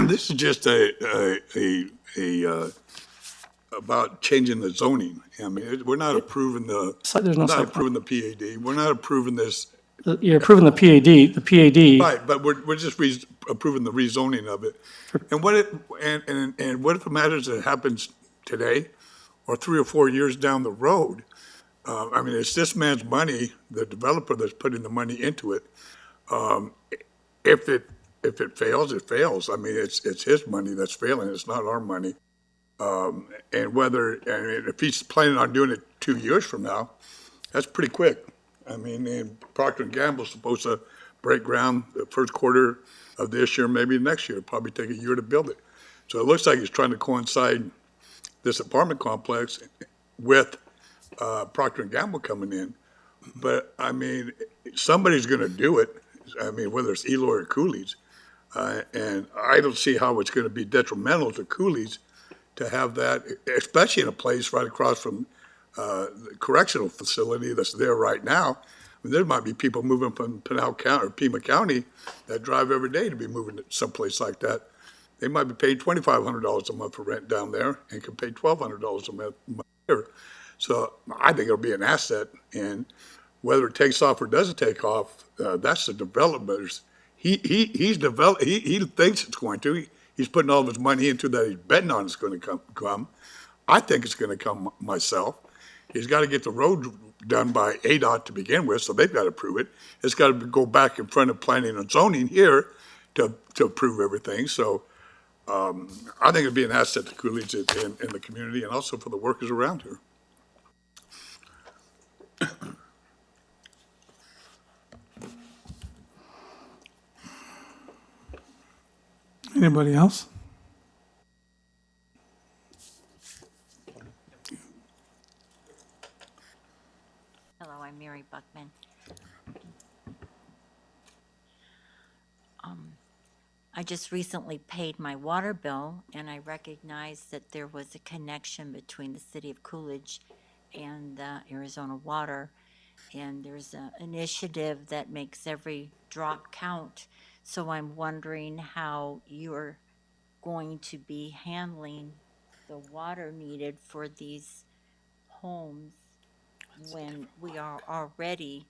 this is just about changing the zoning. I mean, we're not approving the, So there's no we're not site plan. approving the PAD. We're not approving this. You're approving the PAD. Right, but we're just approving the rezoning of it. And what if it matters that it happens today or 3 or 4 years down the road? I mean, it's this man's money, the developer that's putting the money into it. If it fails, it fails. I mean, it's his money that's failing. It's not our money. And if he's planning on doing it 2 years from now, that's pretty quick. I mean, and Procter & Gamble's supposed to break ground the first quarter of this year, maybe next year. It'll probably take a year to build it. So it looks like he's trying to coincide this apartment complex with Procter & Gamble coming in. But, I mean, somebody's going to do it. I mean, whether it's Eloy or Coolidge. And I don't see how it's going to be detrimental to Coolidge to have that, especially in a place right across from the correctional facility that's there right now. I mean, there might be people moving from Pinal County or Pima County that drive every day to be moving to someplace like that. They might be paying $2,500 a month for rent down there and can pay $1,200 a month here. So I think it'll be an asset. And whether it takes off or doesn't take off, that's the developer's. He thinks it's going to. He's putting all of his money into that. He's betting on it's going to come. I think it's going to come myself. He's got to get the road done by ADOT to begin with, so they've got to approve it. It's got to go back in front of planning and zoning here to approve everything. So I think it'd be an asset to Coolidge in the community and also for the workers around here. Anybody else? Hello, I'm Mary Buckman. I just recently paid my water bill, and I recognized that there was a connection between the city of Coolidge and Arizona Water. And there's an initiative that makes every drop count. So I'm wondering how you're going to be handling the water needed for these homes when we are already,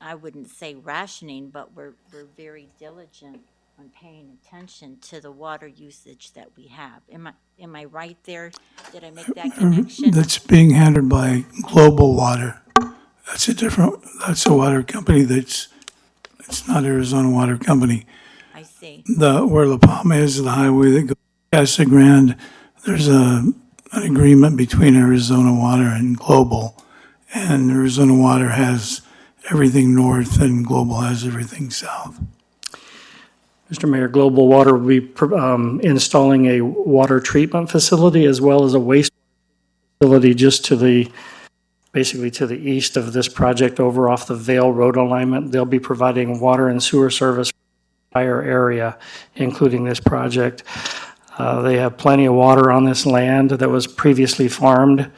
I wouldn't say rationing, but we're very diligent on paying attention to the water usage that we have. Am I right there? Did I make that connection? That's being handled by Global Water. That's a water company it's not Arizona Water Company. I see. Where La Palma is, the highway that goes Casa Grande, there's an agreement between Arizona Water and Global. And Arizona Water has everything north and Global has everything south. Mr. Mayor, Global Water will be installing a water treatment facility as well as a waste facility just basically to the east of this project over off the Vale Road alignment. They'll be providing water and sewer service for the entire area, including this project. They have plenty of water on this land that was previously farmed.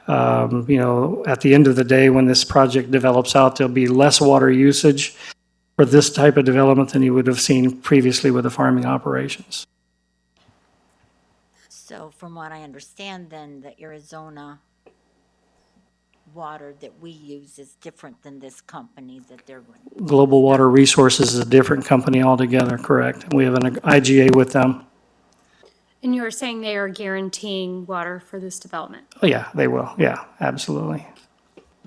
You know, at the end of the day, when this project develops out, there'll be less water usage for this type of development than you would have seen previously with the farming operations. So from what I understand, then the Arizona water that we use is different than this company that they're going to. Global Water Resources is a different company altogether, correct? We have an IGA with them. And you were saying they are guaranteeing water for this development? Oh, yeah, they will. Yeah, absolutely.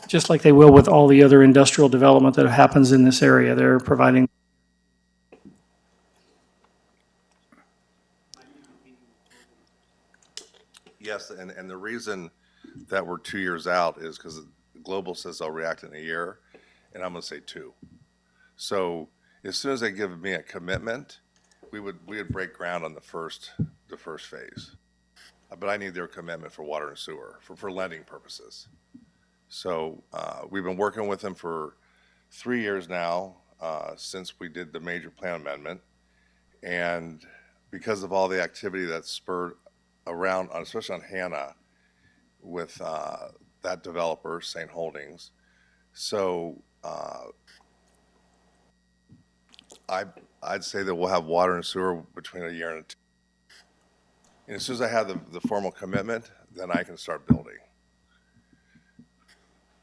Just like they will with all the other industrial development that happens in this area. They're providing. Yes, and the reason that we're 2 years out is because Global says they'll react in a year, and I'm going to say 2. So as soon as they give me a commitment, we would break ground on the first phase. But I need their commitment for water and sewer, for lending purposes. So we've been working with them for 3 years now, since we did the major plan amendment. And because of all the activity that's spurred around, especially on Hannah, with that developer, St. Holdings. So I'd say that we'll have water and sewer between a year and 2. And as soon as I have the formal commitment, then I can start building.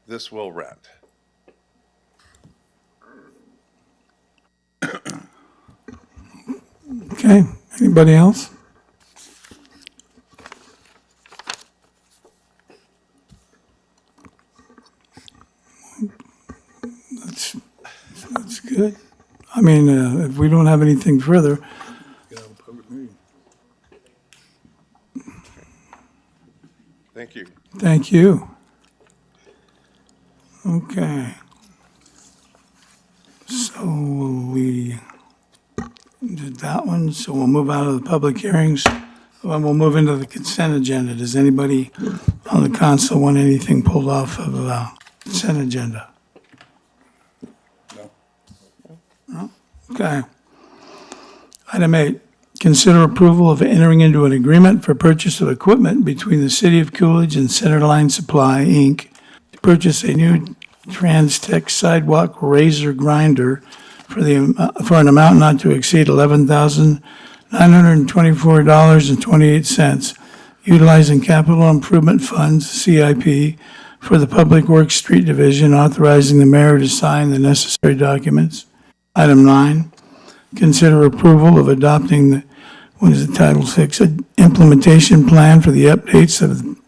This will rent. Okay, anybody else? That's good. I mean, if we don't have anything further, Get out of a public meeting. Thank you. thank you. Okay. So we did that one, so we'll move out of the public hearings. And we'll move into the consent agenda. Does anybody on the council want anything pulled off of the consent agenda? No. No? Okay. Item 8, consider approval of entering into an agreement for purchase of equipment between the City of Coolidge and Centerline Supply, Inc. to purchase a new Trans-Tech sidewalk razor grinder for an amount not to exceed $11,924.28, utilizing capital improvement funds, CIP, for the Public Works Street Division, authorizing the mayor to sign the necessary documents. Item 9, consider approval of adopting the, Title VI, implementation plan for the updates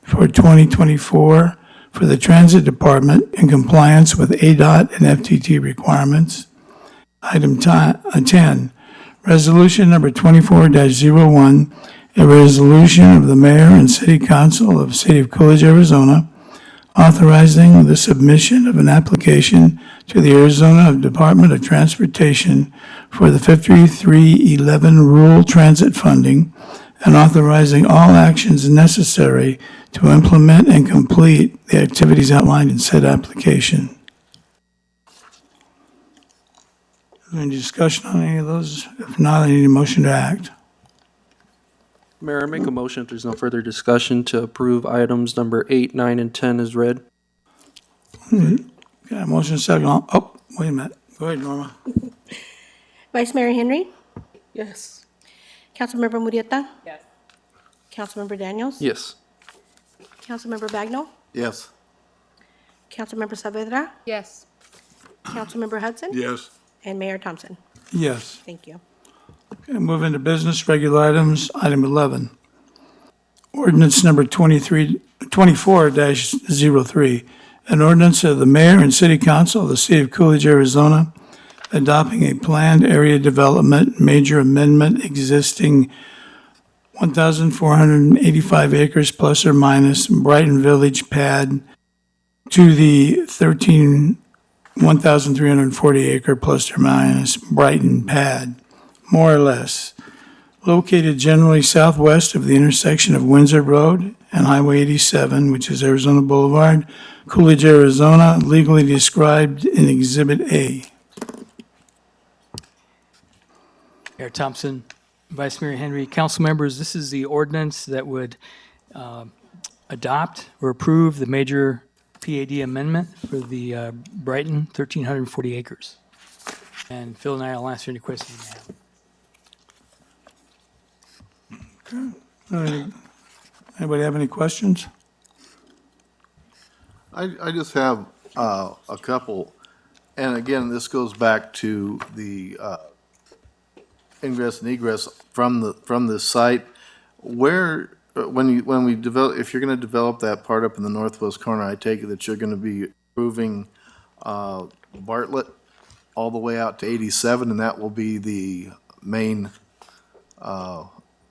for 2024 for the Transit Department in compliance with ADOT and FTT requirements. Item 10, resolution number 24-01, a resolution of the mayor and city council of the City of Coolidge, Arizona, authorizing the submission of an application to the Arizona Department of Transportation for the 5311 Rural Transit Funding and authorizing all actions necessary to implement and complete the activities outlined in said application. Any discussion on any of those? If not, I need a motion to act. Mayor, I make a motion if there's no further discussion to approve items number 8, 9, and 10 as read. Okay, motion second. Oh, wait a minute. Go ahead, Norma. Vice Mayor Henry, Yes. Councilmember Murrieta, Yes. Councilmember Daniels, Yes. Councilmember Bagnell, Yes. Councilmember Saavedra, Yes. Councilmember Hudson, Yes. and Mayor Thompson. Yes. Thank you. Okay, move into business, regular items, item 11. Ordinance number 24-03, an ordinance of the mayor and city council of the city of Coolidge, Arizona, adopting a planned area development major amendment existing 1,485 acres plus or minus Brighton Village pad to the 1,340 acre plus or minus Brighton pad, more or less, located generally southwest of the intersection of Windsor Road and Highway 87, which is Arizona Boulevard, Coolidge, Arizona, legally described in Exhibit A. Mayor Thompson, Vice Mayor Henry, council members, this is the ordinance that would adopt or approve the major PAD amendment for the Brighton 1,340 acres. And Phil and I will answer any questions you may have. Anybody have any questions? I just have a couple, and again, this goes back to the ingress and egress from the site. Where, when we develop, if you're gonna develop that part up in the northwest corner, I take it that you're gonna be approving Bartlett all the way out to 87, and that will be the main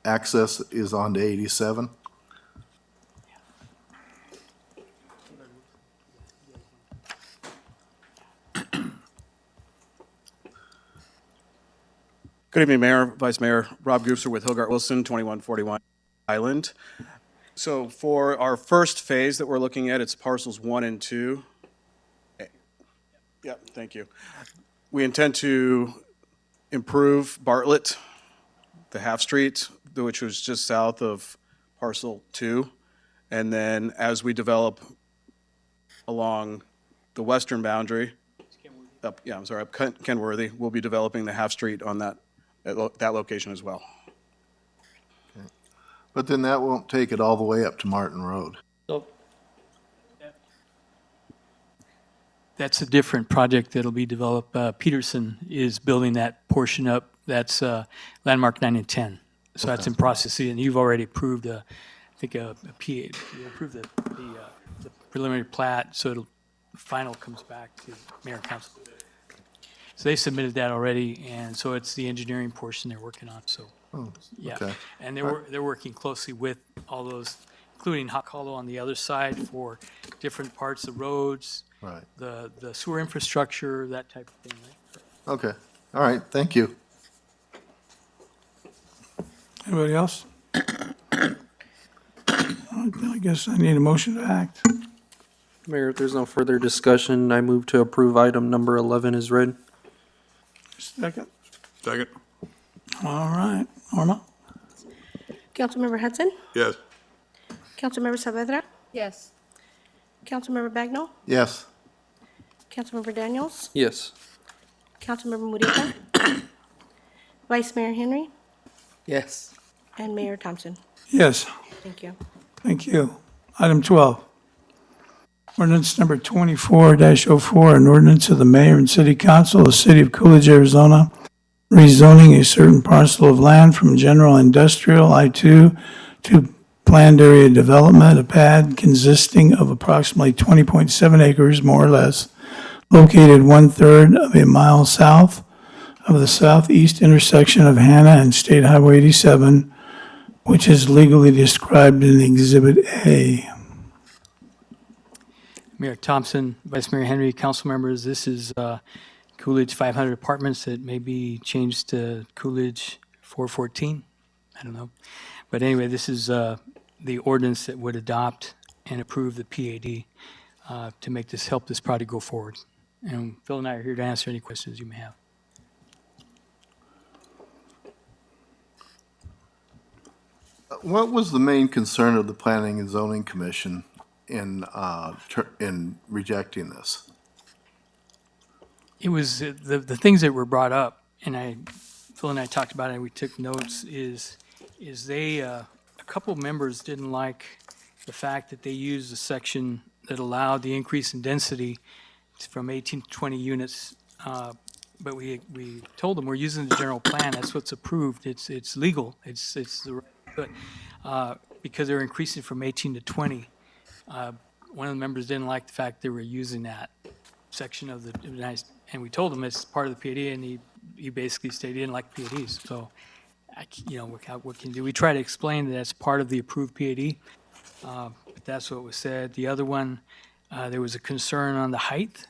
access is onto 87? Good evening, Mayor, Vice Mayor. Rob Gooser with Hilgard Wilson, 2141 Island. So for our first phase that we're looking at, it's parcels 1 and 2. Yep, thank you. We intend to improve Bartlett, the half street, which was just south of parcel 2. And then as we develop along the western boundary, up Kenworthy, we'll be developing the half street on that location as well. But then that won't take it all the way up to Martin Road. So, That's a different project that'll be developed. Peterson is building that portion up. That's landmark 9 and 10. So that's in process, and you've already approved a PA. You approved the preliminary plat, so the final comes back to mayor and council. So they submitted that already, and so it's the engineering portion they're working on. So yeah, okay. and they're working closely with all those, including Hawk Hollow on the other side for different parts of roads, Right. the sewer infrastructure, that type of thing. Right? Okay. All right. Thank you. Anybody else? I guess I need a motion to act. Mayor, if there's no further discussion, I move to approve item number 11 is read. Second. Second. All right. Norma? Councilmember Hudson, Yes. Councilmember Saavedra, Yes. Councilmember Bagnell, Yes. Councilmember Daniels, Yes. Councilmember Murrieta, Vice Mayor Henry, Yes. and Mayor Thompson. Yes. Thank you. Thank you. Item 12. Ordinance number 24-04, an ordinance of the mayor and city council of the city of Coolidge, Arizona, rezoning a certain parcel of land from general industrial I-2 to planned area development, a pad consisting of approximately 20.7 acres, more or less, located 1/3 of a mile south of the southeast intersection of Hannah and State Highway 87, which is legally described in Exhibit A. Mayor Thompson, Vice Mayor Henry, council members, this is Coolidge 500 apartments that may be changed to Coolidge 414. I don't know. But anyway, this is the ordinance that would adopt and approve the PAD to make this, help this project go forward. And Phil and I are here to answer any questions you may have. What was the main concern of the Planning and Zoning Commission in rejecting this? It was the things that were brought up, and Phil and I talked about it, and we took notes, is they, a couple members didn't like the fact that they used a section that allowed the increase in density from 18 to 20 units. But we told them we're using the general plan, that's what's approved, it's legal, it's the right, but because they're increasing from 18 to 20, one of the members didn't like the fact they were using that section of the, and we told him it's part of the PAD, and he basically stated he didn't like PADs. So, what can you do? We try to explain that that's part of the approved PAD, but that's what was said. The other one, there was a concern on the height.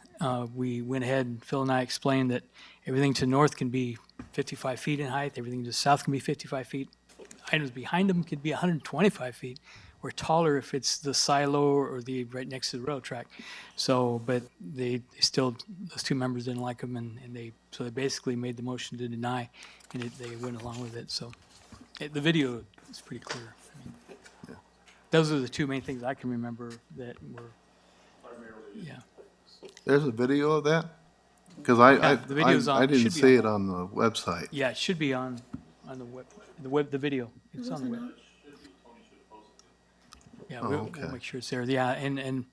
We went ahead and Phil and I explained that everything to the north can be 55 feet in height, everything to the south can be 55 feet. Items behind them could be 125 feet, or taller if it's the silo or the right next to the rail track. So, but they still, those two members didn't like them, and they basically made the motion to deny, and they went along with it. So, the video is pretty clear. I mean, those are the two main things I can remember that were, yeah. There's a video of that? Because The video's on. I didn't should be see on. it on the website. Yeah, it should be on the web, the video. It's on the web. Yeah, Oh, we'll okay. make sure it's there. Yeah, and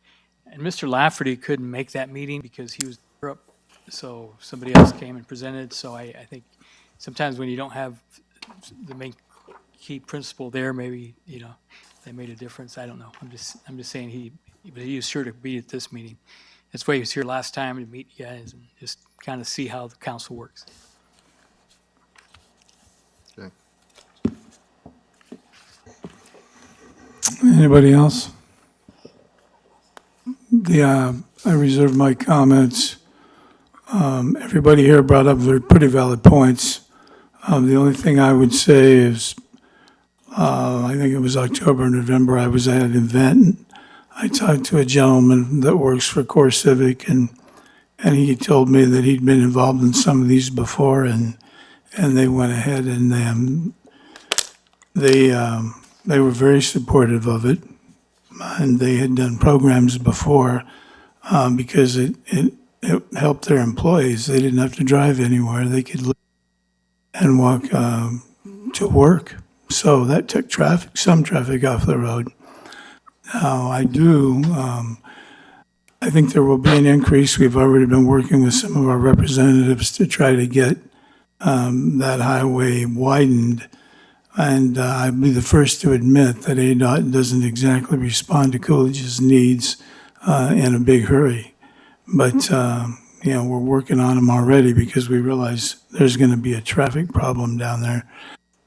Mr. Lafferty couldn't make that meeting because he was in Europe, so somebody else came and presented. So I think sometimes when you don't have the main key principle there, maybe, they made a difference. I don't know. I'm just saying but he was sure to be at this meeting. That's why he was here last time, to meet you guys and just kind of see how the council works. Okay. Anybody else? I reserve my comments. Everybody here brought up very pretty valid points. The only thing I would say is, I think it was October, November, I was at an event. I talked to a gentleman that works for Core Civic, and he told me that he'd been involved in some of these before, and they went ahead and they were very supportive of it, and they had done programs before because it helped their employees. They didn't have to drive anywhere; they could live and walk to work. So that took some traffic off the road. Now I think there will be an increase. We've already been working with some of our representatives to try to get that highway widened. And I'd be the first to admit that ADOT doesn't exactly respond to Coolidge's needs in a big hurry. But, we're working on them already because we realize there's going to be a traffic problem down there.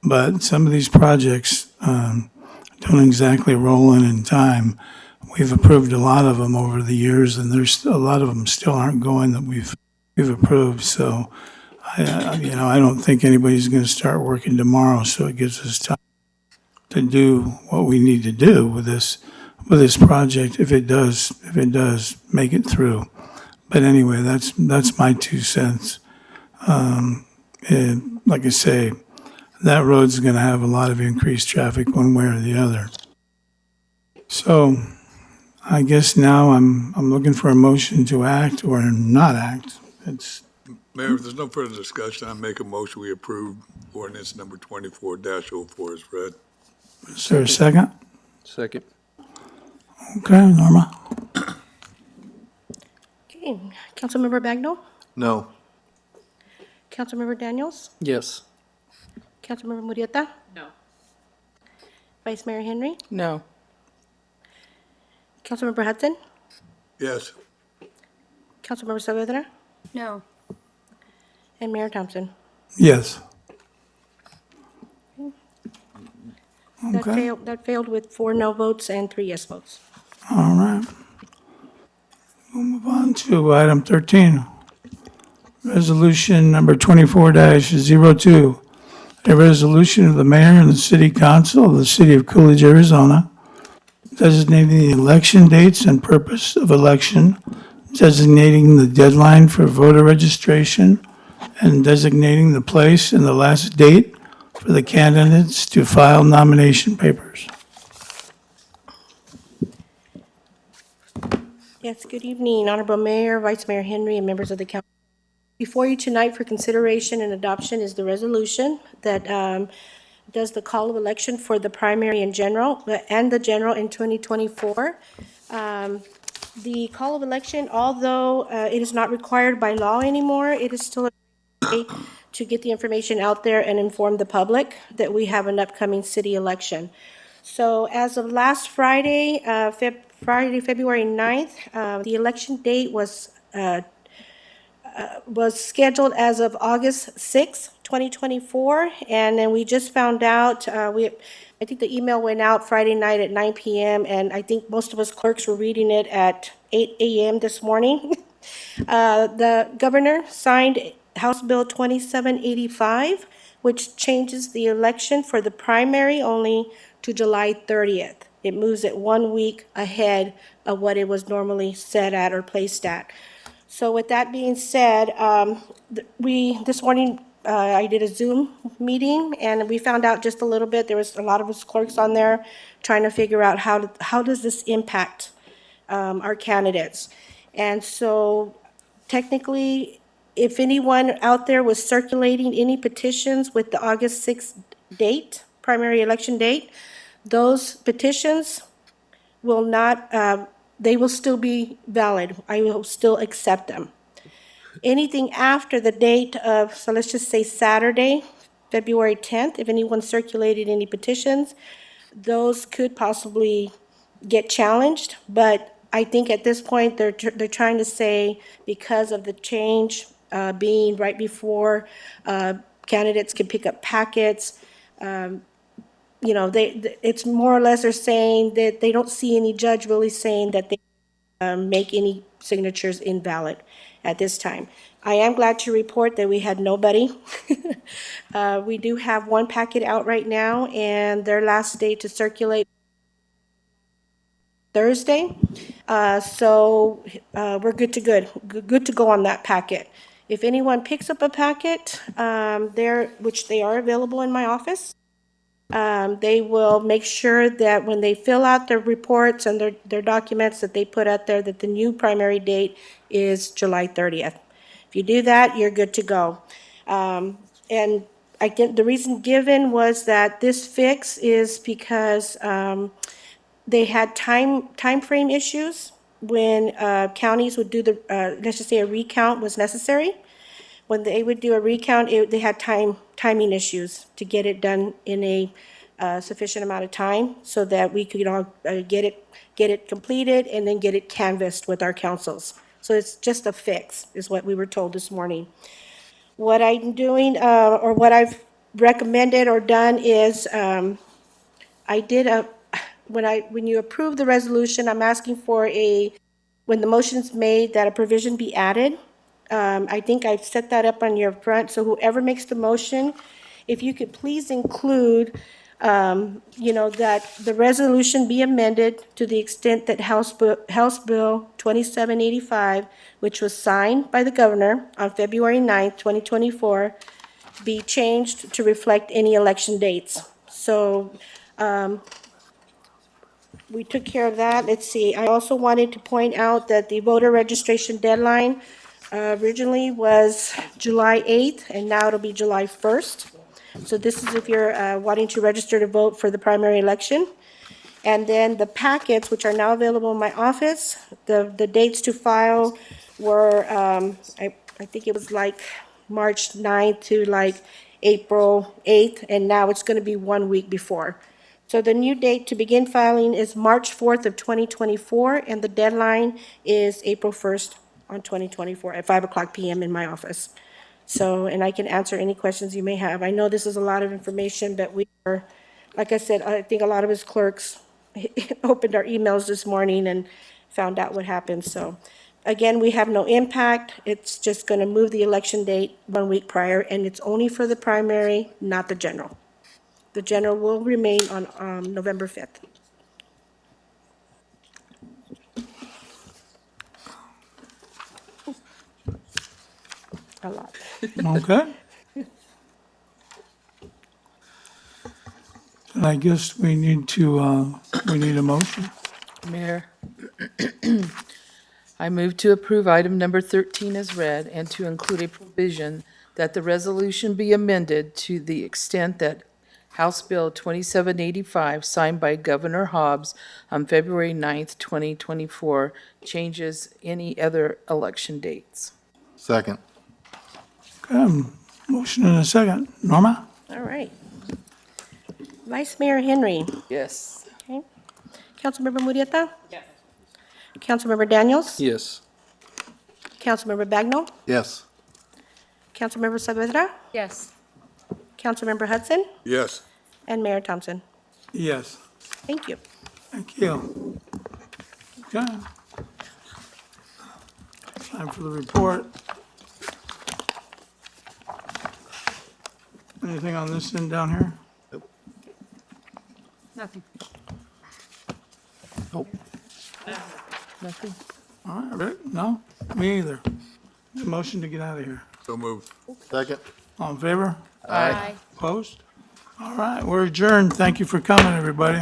But some of these projects don't exactly roll in time. We've approved a lot of them over the years, and there's a lot of them still aren't going that we've approved. So I don't think anybody's going to start working tomorrow, so it gives us time to do what we need to do with this project if it does make it through. But anyway, that's my 2 cents. And like I say, that road's going to have a lot of increased traffic one way or the other. So I guess now I'm looking for a motion to act or not act. It's Mayor, if there's no further discussion, I make a motion we approve ordinance number 24-04 as read. Is there a second? Second. Okay, Norma? Okay, Councilmember Bagnell, No. Councilmember Daniels, Yes. Councilmember Murrieta, No. Vice Mayor Henry, No. Councilmember Hudson, Yes. Councilmember Saavedra, No. and Mayor Thompson. Yes. That failed with 4 no votes and 3 yes votes. All right. We'll move on to item 13. Resolution number 24-02. A resolution of the mayor and the city council of the city of Coolidge, Arizona, designating the election dates and purpose of election, designating the deadline for voter registration, and designating the place and the last date for the candidates to file nomination papers. Yes, good evening, Honorable Mayor, Vice Mayor Henry, and members of the council. Before you tonight for consideration and adoption is the resolution that does the call of election for the primary and the general in 2024. The call of election, although it is not required by law anymore, it is still a way to get the information out there and inform the public that we have an upcoming city election. So as of last Friday, February 9th, the election date was scheduled as of August 6th, 2024, and then we just found out, I think the email went out Friday night at 9 p.m., and I think most of us clerks were reading it at 8 a.m. this morning. The governor signed House Bill 2785, which changes the election for the primary only to July 30th. It moves it 1 week ahead of what it was normally set at or placed at. So with that being said, this morning, I did a Zoom meeting, and we found out just a little bit. There was a lot of us clerks on there trying to figure out how does this impact our candidates. And so technically, if anyone out there was circulating any petitions with the August 6th date, primary election date, those petitions will not, they will still be valid. I will still accept them. Anything after the date of, so let's just say Saturday, February 10th, if anyone circulated any petitions, those could possibly get challenged, but I think at this point, they're trying to say because of the change being right before candidates can pick up packets, it's more or less they're saying that they don't see any judge really saying that they make any signatures invalid at this time. I am glad to report that we had nobody. We do have one packet out right now, and their last day to circulate Thursday. We're good to go on that packet. If anyone picks up a packet, which they are available in my office, they will make sure that when they fill out their reports and their documents, that they put out there that the new primary date is July 30th. If you do that, you're good to go. And I think the reason given was that this fix is because they had time frame issues when counties would do let's just say a recount was necessary. When they would do a recount, they had timing issues to get it done in a sufficient amount of time so that we could all get it completed and then get it canvassed with our councils. So it's just a fix, is what we were told this morning. What I'm doing, or what I've recommended or done is, I did when you approve the resolution, I'm asking for when the motion's made, that a provision be added. I think I've set that up on your front, so whoever makes the motion, if you could please include, that the resolution be amended to the extent that House Bill 2785, which was signed by the governor on February 9th, 2024, be changed to reflect any election dates. So, we took care of that. Let's see, I also wanted to point out that the voter registration deadline originally was July 8th, and now it'll be July 1st. So this is if you're wanting to register to vote for the primary election. And then the packets, which are now available in my office, the dates to file were, I think it was like March 9th to like April 8th, and now it's going to be 1 week before. So the new date to begin filing is March 4th of 2024, and the deadline is April 1st on 2024 at 5:00 PM in my office. So, and I can answer any questions you may have. I know this is a lot of information, but we are, like I said, I think a lot of his clerks opened our emails this morning and found out what happened. So, again, we have no impact. It's just going to move the election date 1 week prior, and it's only for the primary, not the general. The general will remain on November 5th. A lot. Okay. And I guess we need a motion. Mayor, I move to approve item number 13 as read and to include a provision that the resolution be amended to the extent that House Bill 2785, signed by Governor Hobbs on February 9th, 2024, changes any other election dates. Second. Okay, motion and a second. Norma? All right. Vice Mayor Henry. Yes. Okay. Councilmember Murrieta? Yes. Councilmember Daniels? Yes. Councilmember Bagnell? Yes. Councilmember Saavedra? Yes. Councilmember Hudson? Yes. And Mayor Thompson. Yes. Thank you. Thank you. Okay. Time for the report. Anything on this end down here? Nothing. Nope. Nothing? All right, Rick? No? Me either. Motion to get out of here. So moved. Second. All in favor? Aye. Opposed? All right, we're adjourned. Thank you for coming, everybody.